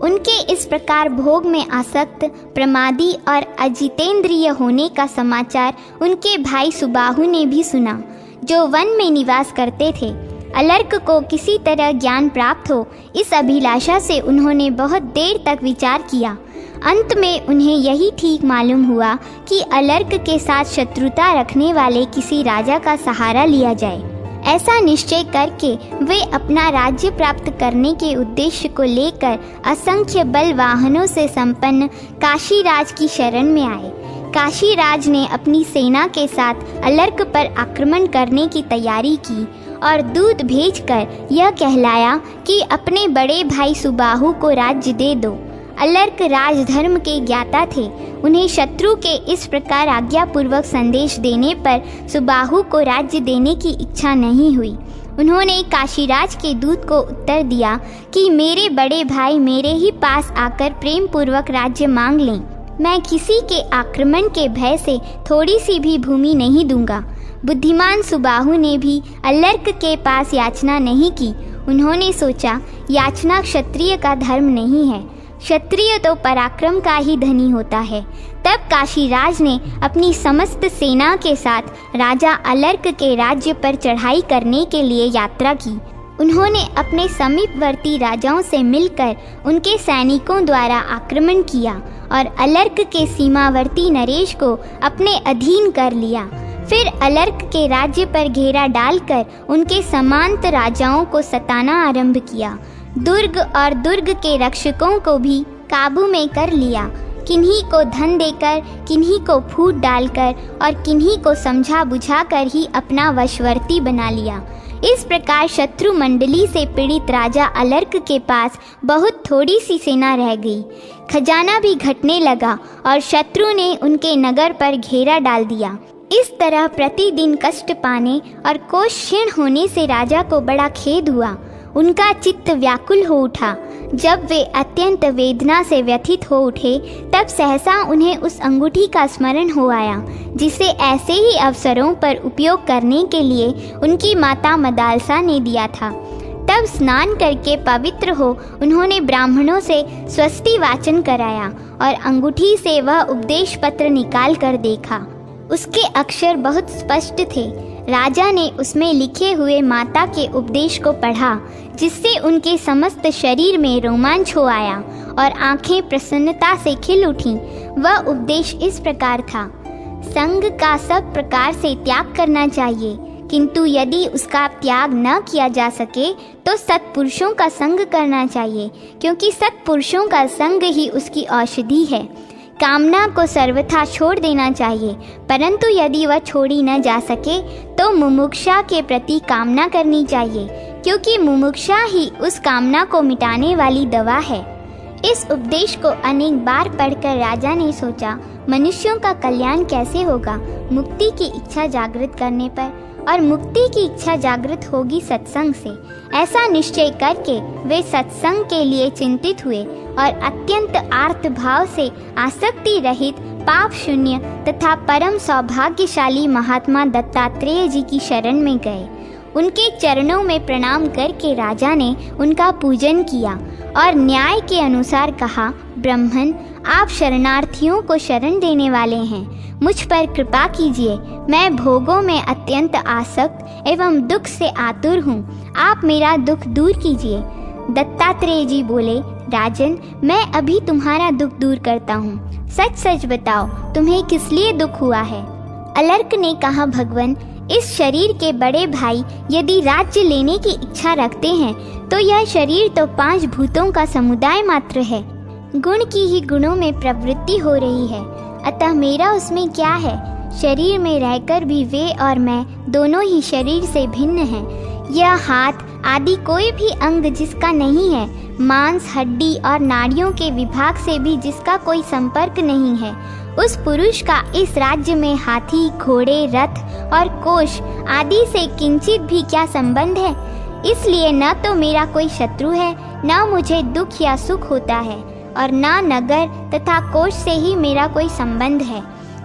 उनके इस प्रकार भोग में आसक्त, प्रमादी और अजितेंद्रिय होने का समाचार उनके भाई सुबाहु ने भी सुना, जो वन में निवास करते थे। अलर्क को किसी तरह ज्ञान प्राप्त हो, इस अभिलाषा से उन्होंने बहुत देर तक विचार किया। अंत में उन्हें यही ठीक मालूम हुआ कि अलर्क के साथ शत्रुता रखने वाले किसी राजा का सहारा लिया जाए। ऐसा निश्चय करके वे अपना राज्य प्राप्त करने के उद्देश्य को लेकर असंख्य बल वाहनों से संपन्न काशीराज की शरण में आए। काशीराज ने अपनी सेना के साथ अलर्क पर आक्रमण करने की तैयारी की और दूत भेजकर यह कहलाया कि अपने बड़े भाई सुबाहु को राज्य दे दो। अलर्क राजधर्म के ज्ञाता थे। उन्हें शत्रु के इस प्रकार आज्ञापूर्वक संदेश देने पर सुबाहु को राज्य देने की इच्छा नहीं हुई। उन्होंने काशीराज के दूत को उत्तर दिया कि मेरे बड़े भाई मेरे ही पास आकर प्रेम पूर्वक राज्य मांग लें। मैं किसी के आक्रमण के भय से थोड़ी सी भी भूमि नहीं दूंगा। बुद्धिमान सुबाहु ने भी अलर्क के पास याचना नहीं की। उन्होंने सोचा, याचना क्षत्रिय का धर्म नहीं है, क्षत्रिय तो पराक्रम का ही धनी होता है। तब काशीराज ने अपनी समस्त सेना के साथ राजा अलर्क के राज्य पर चढ़ाई करने के लिए यात्रा की। उन्होंने अपने समीपवर्ती राजाओं से मिलकर उनके सैनिकों द्वारा आक्रमण किया और अलर्क के सीमावर्ती नरेश को अपने अधीन कर लिया। फिर अलर्क के राज्य पर घेरा डालकर उनके समांत राजाओं को सताना आरंभ किया। दुर्ग और दुर्ग के रक्षकों को भी काबू में कर लिया। किन्हीं को धन देकर, किन्हीं को फूट डालकर और किन्हीं को समझा बुझाकर ही अपना वशवर्ती बना लिया। इस प्रकार शत्रु मंडली से पीड़ित राजा अलर्क के पास बहुत थोड़ी सी सेना रह गई। खजाना भी घटने लगा और शत्रु ने उनके नगर पर घेरा डाल दिया। इस तरह प्रतिदिन कष्ट पाने और कोष क्षीण होने से राजा को बड़ा खेद हुआ। उनका चित्त व्याकुल हो उठा। जब वे अत्यंत वेदना से व्यथित हो उठे, तब सहसा उन्हें उस अंगूठी का स्मरण हो आया, जिसे ऐसे ही अवसरों पर उपयोग करने के लिए उनकी माता मदालसा ने दिया था। तब स्नान करके पवित्र हो उन्होंने ब्राह्मणों से स्वस्ति वाचन कराया और अंगूठी से वह उपदेश पत्र निकाल कर देखा। उसके अक्षर बहुत स्पष्ट थे। राजा ने उसमें लिखे हुए माता के उपदेश को पढ़ा, जिससे उनके समस्त शरीर में रोमांच हो आया और आंखें प्रसन्नता से खिल उठीं। वह उपदेश इस प्रकार था: संग का सब प्रकार से त्याग करना चाहिए, किंतु यदि उसका त्याग न किया जा सके तो सत्पुरुषों का संग करना चाहिए, क्योंकि सत्पुरुषों का संग ही उसकी औषधि है। कामना को सर्वथा छोड़ देना चाहिए, परंतु यदि वह छोड़ी न जा सके तो मुमुक्षा के प्रति कामना करनी चाहिए, क्योंकि मुमुक्षा ही उस कामना को मिटाने वाली दवा है। इस उपदेश को अनेक बार पढ़कर राजा ने सोचा, मनुष्यों का कल्याण कैसे होगा? मुक्ति की इच्छा जागृत करने पर, और मुक्ति की इच्छा जागृत होगी सत्संग से। ऐसा निश्चय करके वे सत्संग के लिए चिंतित हुए और अत्यंत आर्त भाव से आसक्ति रहित, पाप शून्य तथा परम सौभाग्यशाली महात्मा दत्तात्रेय जी की शरण में गए। उनके चरणों में प्रणाम करके राजा ने उनका पूजन किया और न्याय के अनुसार कहा, ब्राह्मण, आप शरणार्थियों को शरण देने वाले हैं, मुझ पर कृपा कीजिए। मैं भोगों में अत्यंत आसक्त एवं दुख से आतुर हूँ, आप मेरा दुख दूर कीजिए। दत्तात्रेय जी बोले, राजन, मैं अभी तुम्हारा दुख दूर करता हूँ। सच सच बताओ, तुम्हें किस लिए दुख हुआ है? अलर्क ने कहा, भगवान, इस शरीर के बड़े भाई यदि राज्य लेने की इच्छा रखते हैं तो यह शरीर तो 5 भूतों का समुदाय मात्र है। गुण की ही गुणों में प्रवृत्ति हो रही है, अतः मेरा उसमें क्या है? शरीर में रहकर भी वे और मैं दोनों ही शरीर से भिन्न हैं। यह हाथ आदि कोई भी अंग जिसका नहीं है, मांस, हड्डी और नाड़ियों के विभाग से भी जिसका कोई संपर्क नहीं है, उस पुरुष का इस राज्य में हाथी, घोड़े, रथ और कोष आदि से किंचित भी क्या संबंध है? इसलिए न तो मेरा कोई शत्रु है, न मुझे दुख या सुख होता है, और न नगर तथा कोष से ही मेरा कोई संबंध है।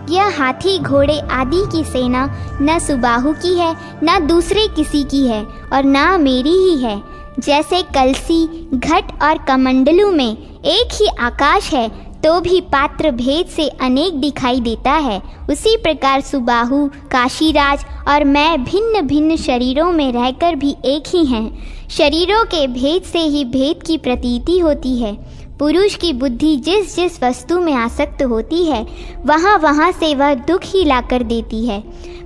यह हाथी, घोड़े आदि की सेना न सुबाहु की है, न दूसरे किसी की है, और न मेरी ही है। जैसे कलसी, घट और कमंडलू में एक ही आकाश है तो भी पात्र भेद से अनेक दिखाई देता है, उसी प्रकार सुबाहु, काशीराज और मैं भिन्न भिन्न शरीरों में रहकर भी एक ही हैं। शरीरों के भेद से ही भेद की प्रतीति होती है। पुरुष की बुद्धि जिस जिस वस्तु में आसक्त होती है, वहाँ वहाँ से वह दुख ही लाकर देती है।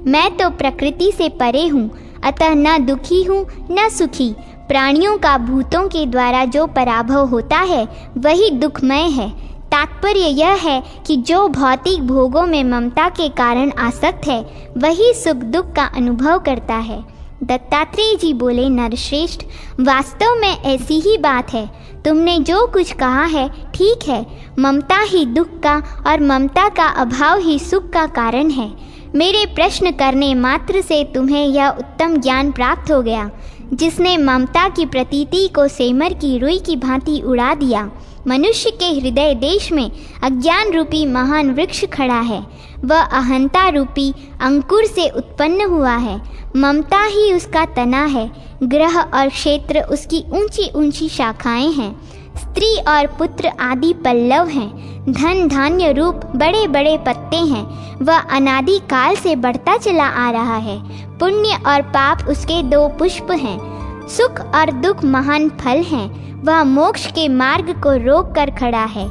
मैं तो प्रकृति से परे हूँ, अतः न दुखी हूँ न सुखी। प्राणियों का भूतों के द्वारा जो पराभव होता है वही दुखमय है। तात्पर्य यह है कि जो भौतिक भोगों में ममता के कारण आसक्त है वही सुख दुख का अनुभव करता है। दत्तात्रेय जी बोले, नरश्रेष्ठ, वास्तव में ऐसी ही बात है। तुमने जो कुछ कहा है ठीक है। ममता ही दुख का और ममता का अभाव ही सुख का कारण है। मेरे प्रश्न करने मात्र से तुम्हें यह उत्तम ज्ञान प्राप्त हो गया, जिसने ममता की प्रतीति को सेमर की रुई की भांति उड़ा दिया। मनुष्य के हृदय देश में अज्ञान रूपी महान वृक्ष खड़ा है। वह अहंता रूपी अंकुर से उत्पन्न हुआ है। ममता ही उसका तना है। ग्रह और क्षेत्र उसकी ऊंची ऊंची शाखाएं हैं। स्त्री और पुत्र आदि पल्लव हैं। धन धान्य रूप बड़े बड़े पत्ते हैं। वह अनादि काल से बढ़ता चला आ रहा है। पुण्य और पाप उसके 2 पुष्प हैं। सुख और दुख महान फल हैं। वह मोक्ष के मार्ग को रोक कर खड़ा है।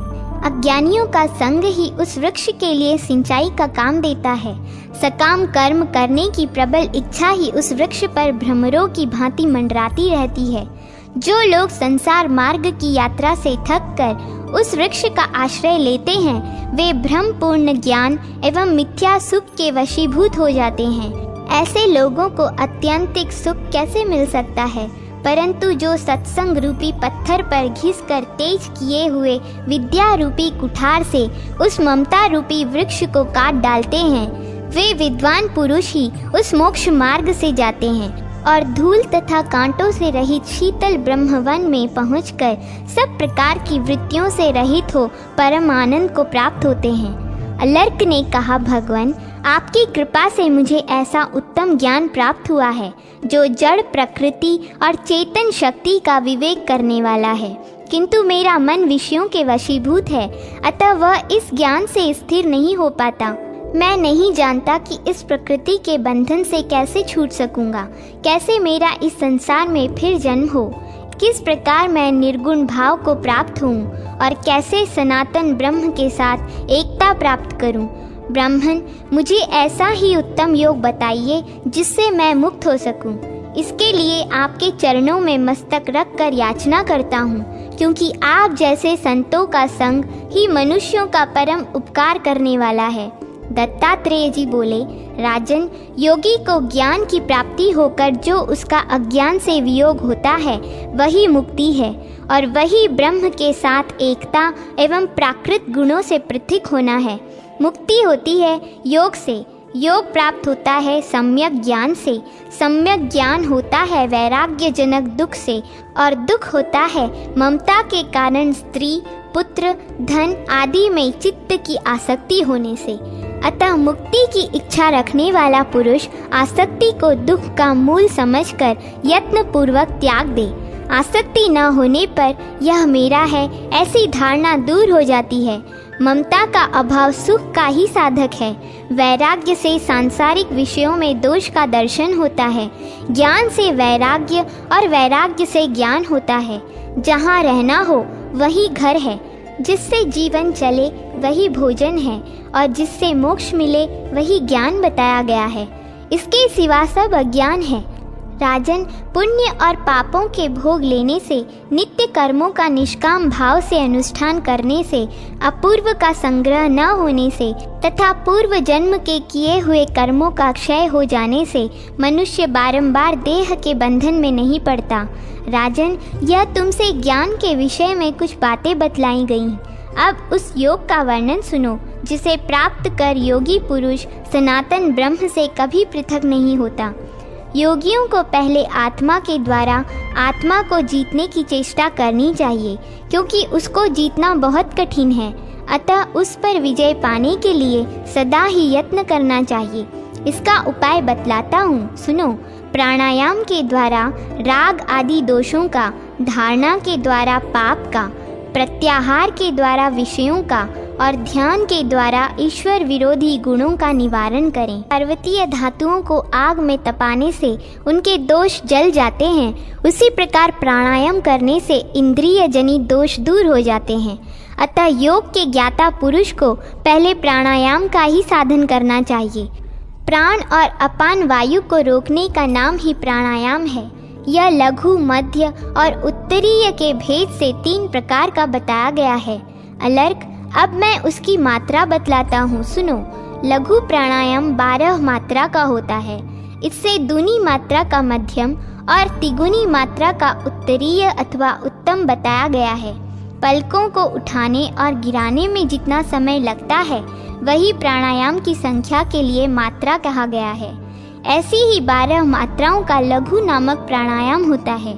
अज्ञानियों का संग ही उस वृक्ष के लिए सिंचाई का काम देता है। सकाम कर्म करने की प्रबल इच्छा ही उस वृक्ष पर भ्रमरों की भांति मंडराती रहती है। जो लोग संसार मार्ग की यात्रा से थक कर उस वृक्ष का आश्रय लेते हैं, वे भ्रम पूर्ण ज्ञान एवं मिथ्या सुख के वशीभूत हो जाते हैं। ऐसे लोगों को अत्यंतिक सुख कैसे मिल सकता है? परंतु जो सत्संग रूपी पत्थर पर घिसकर तेज किए हुए विद्या रूपी कुठार से उस ममता रूपी वृक्ष को काट डालते हैं, वे विद्वान पुरुष ही उस मोक्ष मार्ग से जाते हैं और धूल तथा कांटों से रहित शीतल ब्रह्मवन में पहुंचकर सब प्रकार की वृत्तियों से रहित हो परम आनंद को प्राप्त होते हैं। अलर्क ने कहा, भगवान, आपकी कृपा से मुझे ऐसा उत्तम ज्ञान प्राप्त हुआ है जो जड़ प्रकृति और चेतन शक्ति का विवेक करने वाला है, किंतु मेरा मन विषयों के वशीभूत है, अतः वह इस ज्ञान से स्थिर नहीं हो पाता। मैं नहीं जानता कि इस प्रकृति के बंधन से कैसे छूट सकूंगा, कैसे मेरा इस संसार में फिर जन्म हो, किस प्रकार मैं निर्गुण भाव को प्राप्त हूँ और कैसे सनातन ब्रह्म के साथ एकता प्राप्त करूँ। ब्राह्मण, मुझे ऐसा ही उत्तम योग बताइए जिससे मैं मुक्त हो सकूं। इसके लिए आपके चरणों में मस्तक रख कर याचना करता हूँ, क्योंकि आप जैसे संतों का संग ही मनुष्यों का परम उपकार करने वाला है। दत्तात्रेय जी बोले, राजन, योगी को ज्ञान की प्राप्ति होकर जो उसका अज्ञान से वियोग होता है वही मुक्ति है, और वही ब्रह्म के साथ एकता एवं प्राकृत गुणों से पृथक होना है। मुक्ति होती है योग से, योग प्राप्त होता है सम्यक ज्ञान से, सम्यक ज्ञान होता है वैराग्य जनक दुख से, और दुख होता है ममता के कारण स्त्री, पुत्र, धन आदि में चित्त की आसक्ति होने से। अतः मुक्ति की इच्छा रखने वाला पुरुष आसक्ति को दुख का मूल समझकर यत्न पूर्वक त्याग दे। आसक्ति न होने पर यह मेरा है ऐसी धारणा दूर हो जाती है। ममता का अभाव सुख का ही साधक है। वैराग्य से सांसारिक विषयों में दोष का दर्शन होता है। ज्ञान से वैराग्य और वैराग्य से ज्ञान होता है। जहाँ रहना हो वही घर है, जिससे जीवन चले वही भोजन है, और जिससे मोक्ष मिले वही ज्ञान बताया गया है। इसके सिवा सब अज्ञान है। राजन, पुण्य और पापों के भोग लेने से, नित्य कर्मों का निष्काम भाव से अनुष्ठान करने से, अपूर्व का संग्रह न होने से तथा पूर्व जन्म के किए हुए कर्मों का क्षय हो जाने से मनुष्य बारंबार देह के बंधन में नहीं पड़ता। राजन, यह तुमसे ज्ञान के विषय में कुछ बातें बतलाई गईं। अब उस योग का वर्णन सुनो जिसे प्राप्त कर योगी पुरुष सनातन ब्रह्म से कभी पृथक नहीं होता। योगियों को पहले आत्मा के द्वारा आत्मा को जीतने की चेष्टा करनी चाहिए, क्योंकि उसको जीतना बहुत कठिन है। अतः उस पर विजय पाने के लिए सदा ही यत्न करना चाहिए। इसका उपाय बतलाता हूँ, सुनो। प्राणायाम के द्वारा राग आदि दोषों का, धारणा के द्वारा पाप का, प्रत्याहार के द्वारा विषयों का और ध्यान के द्वारा ईश्वर विरोधी गुणों का निवारण करें। पर्वतीय धातुओं को आग में तपाने से उनके दोष जल जाते हैं, उसी प्रकार प्राणायाम करने से इंद्रिय जनित दोष दूर हो जाते हैं। अतः योग के ज्ञाता पुरुष को पहले प्राणायाम का ही साधन करना चाहिए। प्राण और अपान वायु को रोकने का नाम ही प्राणायाम है। यह लघु, मध्य और उत्तरीय के भेद से 3 प्रकार का बताया गया है। अलर्क, अब मैं उसकी मात्रा बतलाता हूँ, सुनो। लघु प्राणायाम 12 मात्रा का होता है। इससे दूनी मात्रा का मध्यम और तिगुनी मात्रा का उत्तरीय अथवा उत्तम बताया गया है। पलकों को उठाने और गिराने में जितना समय लगता है वही प्राणायाम की संख्या के लिए मात्रा कहा गया है। ऐसी ही 12 मात्राओं का लघु नामक प्राणायाम होता है।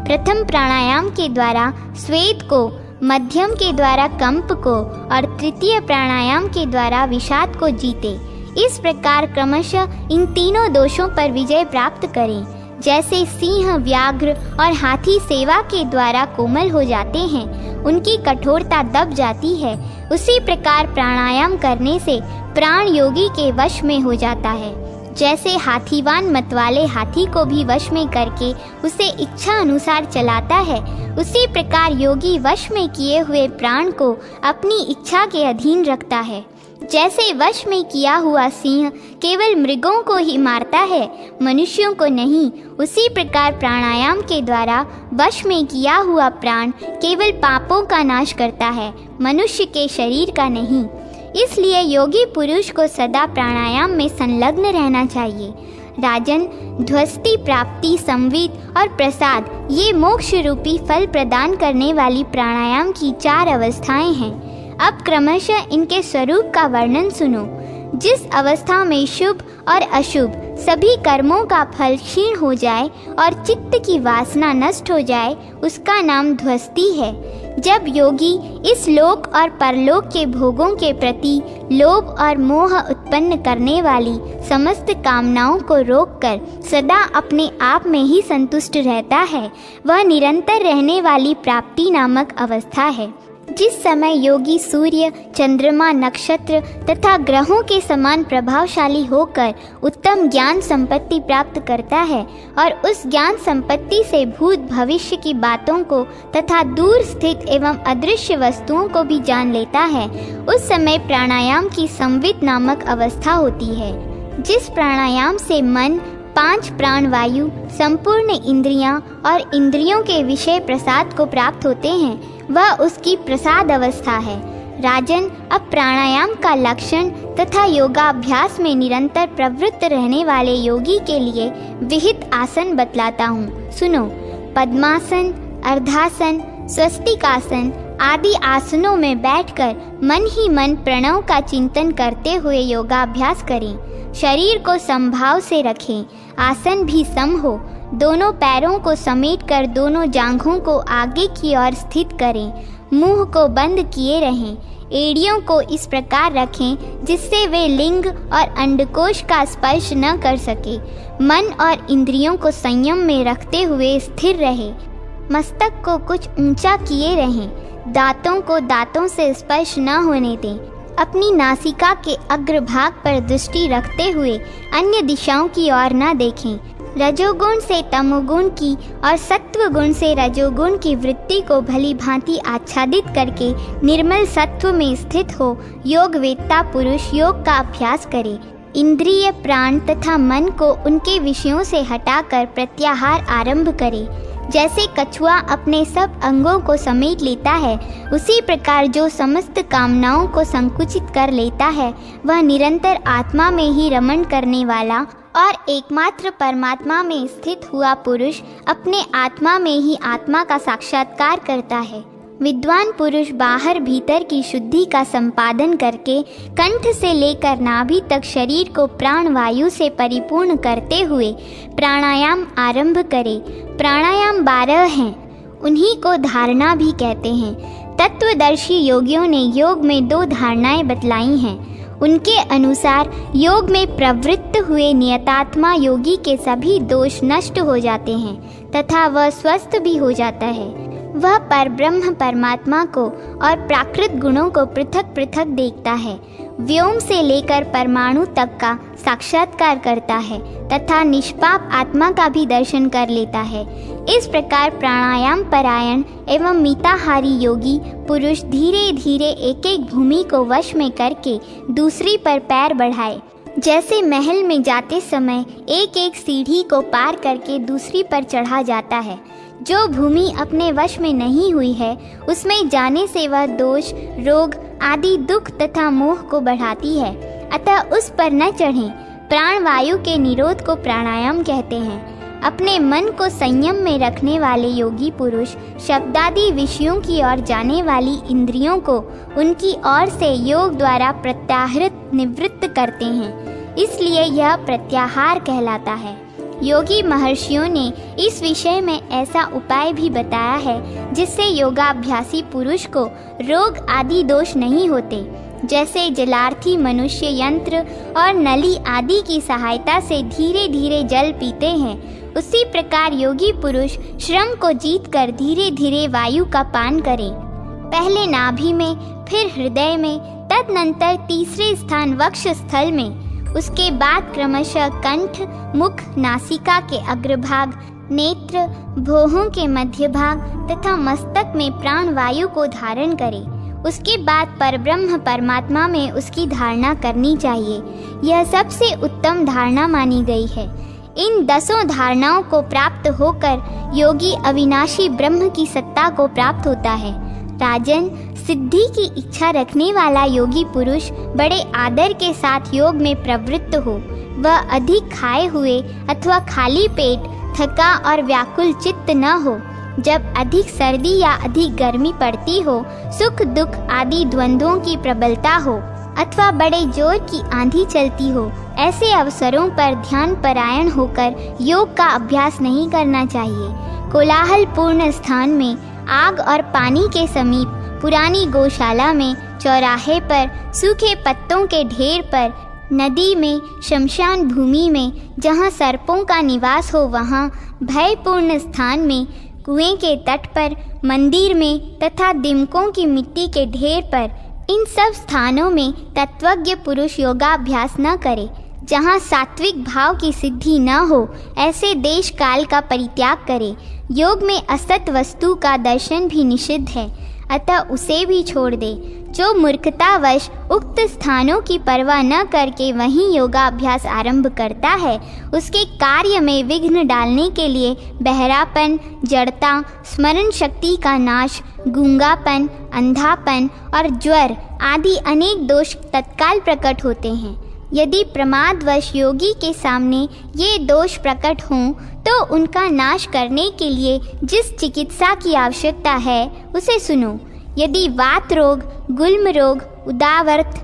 प्रथम प्राणायाम के द्वारा स्वेद को, मध्यम के द्वारा कंप को और तृतीय प्राणायाम के द्वारा विषाद को जीते। इस प्रकार क्रमशः इन तीनों दोषों पर विजय प्राप्त करें। जैसे सिंह, व्याघ्र और हाथी सेवा के द्वारा कोमल हो जाते हैं, उनकी कठोरता दब जाती है, उसी प्रकार प्राणायाम करने से प्राण योगी के वश में हो जाता है। जैसे हाथीवान मतवाले हाथी को भी वश में करके उसे इच्छा अनुसार चलाता है, उसी प्रकार योगी वश में किए हुए प्राण को अपनी इच्छा के अधीन रखता है। जैसे वश में किया हुआ सिंह केवल मृगों को ही मारता है, मनुष्यों को नहीं, उसी प्रकार प्राणायाम के द्वारा वश में किया हुआ प्राण केवल पापों का नाश करता है, मनुष्य के शरीर का नहीं। इसलिए योगी पुरुष को सदा प्राणायाम में संलग्न रहना चाहिए। राजन, ध्वस्ति, प्राप्ति, संवित और प्रसाद ये मोक्ष रूपी फल प्रदान करने वाली प्राणायाम की 4 अवस्थाएं हैं। अब क्रमशः इनके स्वरूप का वर्णन सुनो। जिस अवस्था में शुभ और अशुभ सभी कर्मों का फल क्षीण हो जाए और चित्त की वासना नष्ट हो जाए, उसका नाम ध्वस्ति है। जब योगी इस लोक और परलोक के भोगों के प्रति लोभ और मोह उत्पन्न करने वाली समस्त कामनाओं को रोककर सदा अपने आप में ही संतुष्ट रहता है, वह निरंतर रहने वाली प्राप्ति नामक अवस्था है। जिस समय योगी सूर्य, चंद्रमा, नक्षत्र तथा ग्रहों के समान प्रभावशाली होकर उत्तम ज्ञान संपत्ति प्राप्त करता है और उस ज्ञान संपत्ति से भूत भविष्य की बातों को तथा दूर स्थित एवं अदृश्य वस्तुओं को भी जान लेता है, उस समय प्राणायाम की संवित नामक अवस्था होती है। जिस प्राणायाम से मन, 5 प्राण वायु, संपूर्ण इंद्रियां और इंद्रियों के विषय प्रसाद को प्राप्त होते हैं, वह उसकी प्रसाद अवस्था है। राजन, अब प्राणायाम का लक्षण तथा योगाभ्यास में निरंतर प्रवृत्त रहने वाले योगी के लिए विहित आसन बतलाता हूँ, सुनो। पद्मासन, अर्धासन, स्वस्तिकासन आदि आसनों में बैठकर मन ही मन प्रणव का चिंतन करते हुए योगाभ्यास करें। शरीर को समभाव से रखें, आसन भी सम हो। दोनों पैरों को समेटकर दोनों जांघों को आगे की ओर स्थित करें। मुंह को बंद किए रहें। एड़ियों को इस प्रकार रखें जिससे वे लिंग और अंडकोश का स्पर्श न कर सके। मन और इंद्रियों को संयम में रखते हुए स्थिर रहे। मस्तक को कुछ ऊंचा किए रहें। दांतों को दांतों से स्पर्श न होने दें। अपनी नासिका के अग्रभाग पर दृष्टि रखते हुए अन्य दिशाओं की ओर न देखें। रजोगुण से तमोगुण की और सत्व गुण से रजोगुण की वृत्ति को भली भांति आच्छादित करके निर्मल सत्व में स्थित हो योगवेत्ता पुरुष योग का अभ्यास करे। इंद्रिय, प्राण तथा मन को उनके विषयों से हटाकर प्रत्याहार आरंभ करे। जैसे कछुआ अपने सब अंगों को समेट लेता है, उसी प्रकार जो समस्त कामनाओं को संकुचित कर लेता है, वह निरंतर आत्मा में ही रमण करने वाला और एकमात्र परमात्मा में स्थित हुआ पुरुष अपने आत्मा में ही आत्मा का साक्षात्कार करता है। विद्वान पुरुष बाहर भीतर की शुद्धि का संपादन करके कंठ से लेकर नाभि तक शरीर को प्राण वायु से परिपूर्ण करते हुए प्राणायाम आरंभ करे। प्राणायाम 12 हैं, उन्हीं को धारणा भी कहते हैं। तत्वदर्शी योगियों ने योग में 2 धारणाएं बतलाई हैं। उनके अनुसार योग में प्रवृत्त हुए नियतात्मा योगी के सभी दोष नष्ट हो जाते हैं तथा वह स्वस्थ भी हो जाता है। वह परब्रह्म परमात्मा को और प्राकृत गुणों को पृथक पृथक देखता है, व्योम से लेकर परमाणु तक का साक्षात्कार करता है तथा निष्पाप आत्मा का भी दर्शन कर लेता है। इस प्रकार प्राणायाम परायण एवं मिताहारी योगी पुरुष धीरे धीरे एक एक भूमि को वश में करके दूसरी पर पैर बढ़ाए। जैसे महल में जाते समय एक एक सीढ़ी को पार करके दूसरी पर चढ़ा जाता है। जो भूमि अपने वश में नहीं हुई है, उसमें जाने से वह दोष, रोग आदि दुख तथा मोह को बढ़ाती है, अतः उस पर न चढ़ें। प्राण वायु के निरोध को प्राणायाम कहते हैं। अपने मन को संयम में रखने वाले योगी पुरुष शब्दादि विषयों की ओर जाने वाली इंद्रियों को उनकी ओर से योग द्वारा प्रत्याहृत निवृत्त करते हैं, इसलिए यह प्रत्याहार कहलाता है। योगी महर्षियों ने इस विषय में ऐसा उपाय भी बताया है जिससे योगाभ्यासी पुरुष को रोग आदि दोष नहीं होते। जैसे जलार्थी मनुष्य यंत्र और नली आदि की सहायता से धीरे धीरे जल पीते हैं, उसी प्रकार योगी पुरुष श्रम को जीतकर धीरे धीरे वायु का पान करें। पहले नाभि में, फिर हृदय में, तदनंतर तीसरे स्थान वक्ष स्थल में, उसके बाद क्रमशः कंठ, मुख, नासिका के अग्रभाग, नेत्र, भौहों के मध्य भाग तथा मस्तक में प्राण वायु को धारण करें। उसके बाद परब्रह्म परमात्मा में उसकी धारणा करनी चाहिए। यह सबसे उत्तम धारणा मानी गई है। इन 10 धारणाओं को प्राप्त होकर योगी अविनाशी ब्रह्म की सत्ता को प्राप्त होता है। राजन, सिद्धि की इच्छा रखने वाला योगी पुरुष बड़े आदर के साथ योग में प्रवृत्त हो। वह अधिक खाए हुए अथवा खाली पेट, थका और व्याकुल चित्त न हो। जब अधिक सर्दी या अधिक गर्मी पड़ती हो, सुख दुख आदि द्वंद्वों की प्रबलता हो अथवा बड़े जोर की आंधी चलती हो, ऐसे अवसरों पर ध्यान परायण होकर योग का अभ्यास नहीं करना चाहिए। कोलाहल पूर्ण स्थान में आग और पानी के समीप, पुरानी गौशाला में, चौराहे पर, सूखे पत्तों के ढेर पर, नदी में, शमशान भूमि में, जहाँ सर्पों का निवास हो वहाँ, भयपूर्ण स्थान में, कुएं के तट पर, मंदिर में तथा दिमकों की मिट्टी के ढेर पर, इन सब स्थानों में तत्वज्ञ पुरुष योगाभ्यास न करे। जहाँ सात्विक भाव की सिद्धि न हो, ऐसे देश काल का परित्याग करे। योग में असत वस्तु का दर्शन भी निषिद्ध है, अतः उसे भी छोड़ दे। जो मूर्खतावश उक्त स्थानों की परवाह न करके वहीं योगाभ्यास आरंभ करता है, उसके कार्य में विघ्न डालने के लिए बहरापन, जड़ता, स्मरण शक्ति का नाश, गूंगापन, अंधापन और ज्वर आदि अनेक दोष तत्काल प्रकट होते हैं। यदि प्रमादवश योगी के सामने ये दोष प्रकट हों तो उनका नाश करने के लिए जिस चिकित्सा की आवश्यकता है उसे सुनो। यदि वात रोग, गुल्म रोग, उदावर्त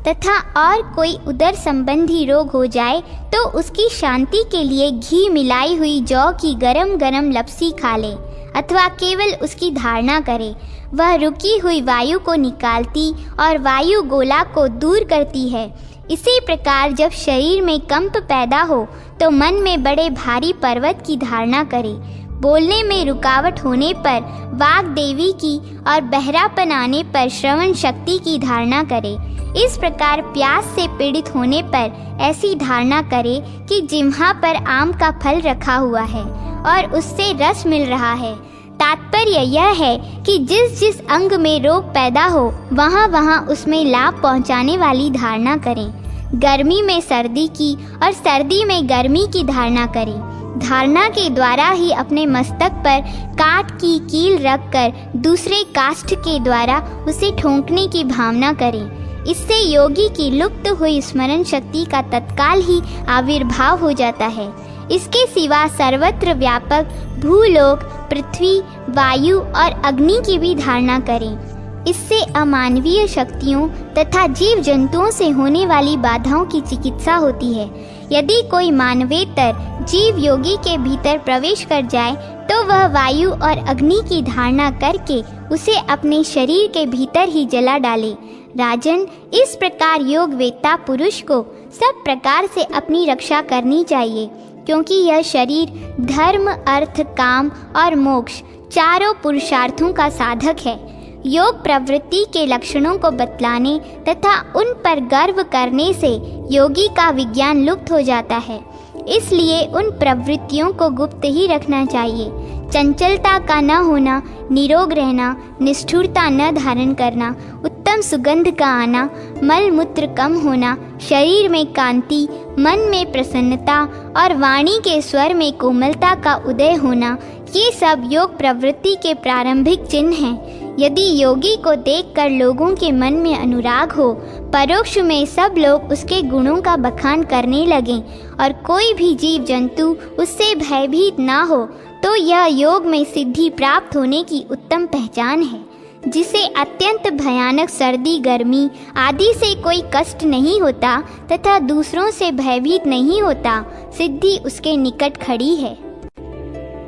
तथा और कोई उदर संबंधी रोग हो जाए तो उसकी शांति के लिए घी मिलाई हुई जौ की गरम गरम लपसी खा ले अथवा केवल उसकी धारणा करे। वह रुकी हुई वायु को निकालती और वायु गोला को दूर करती है। इसी प्रकार जब शरीर में कंप पैदा हो तो मन में बड़े भारी पर्वत की धारणा करे। बोलने में रुकावट होने पर वाग देवी की और बहरापन आने पर श्रवण शक्ति की धारणा करे। इस प्रकार प्यास से पीड़ित होने पर ऐसी धारणा करे कि जिह्वा पर आम का फल रखा हुआ है और उससे रस मिल रहा है। तात्पर्य यह है कि जिस जिस अंग में रोग पैदा हो वहाँ वहाँ उसमें लाभ पहुँचाने वाली धारणा करें। गर्मी में सर्दी की और सर्दी में गर्मी की धारणा करें। धारणा के द्वारा ही अपने मस्तक पर काट की कील रखकर दूसरे काष्ठ के द्वारा उसे ठोंकने की भावना करें। इससे योगी की लुप्त हुई स्मरण शक्ति का तत्काल ही आविर्भाव हो जाता है। इसके सिवा सर्वत्र व्यापक भूलोक, पृथ्वी, वायु और अग्नि की भी धारणा करें। इससे अमानवीय शक्तियों तथा जीव जंतुओं से होने वाली बाधाओं की चिकित्सा होती है। यदि कोई मानवेतर जीव योगी के भीतर प्रवेश कर जाए तो वह वायु और अग्नि की धारणा करके उसे अपने शरीर के भीतर ही जला डाले। राजन, इस प्रकार योग वेत्ता पुरुष को सब प्रकार से अपनी रक्षा करनी चाहिए, क्योंकि यह शरीर धर्म, अर्थ, काम और मोक्ष चारों पुरुषार्थों का साधक है। योग प्रवृत्ति के लक्षणों को बतलाने तथा उन पर गर्व करने से योगी का विज्ञान लुप्त हो जाता है। इसलिए उन प्रवृत्तियों को गुप्त ही रखना चाहिए। चंचलता का न होना, निरोग रहना, निष्ठुरता न धारण करना, उत्तम सुगंध का आना, मल मूत्र कम होना, शरीर में कांति, मन में प्रसन्नता और वाणी के स्वर में कोमलता का उदय होना, ये सब योग प्रवृत्ति के प्रारंभिक चिन्ह हैं। यदि योगी को देखकर लोगों के मन में अनुराग हो, परोक्ष में सब लोग उसके गुणों का बखान करने लगें और कोई भी जीव जंतु उससे भयभीत ना हो, तो यह योग में सिद्धि प्राप्त होने की उत्तम पहचान है। जिसे अत्यंत भयानक सर्दी, गर्मी आदि से कोई कष्ट नहीं होता तथा दूसरों से भयभीत नहीं होता, सिद्धि उसके निकट खड़ी है।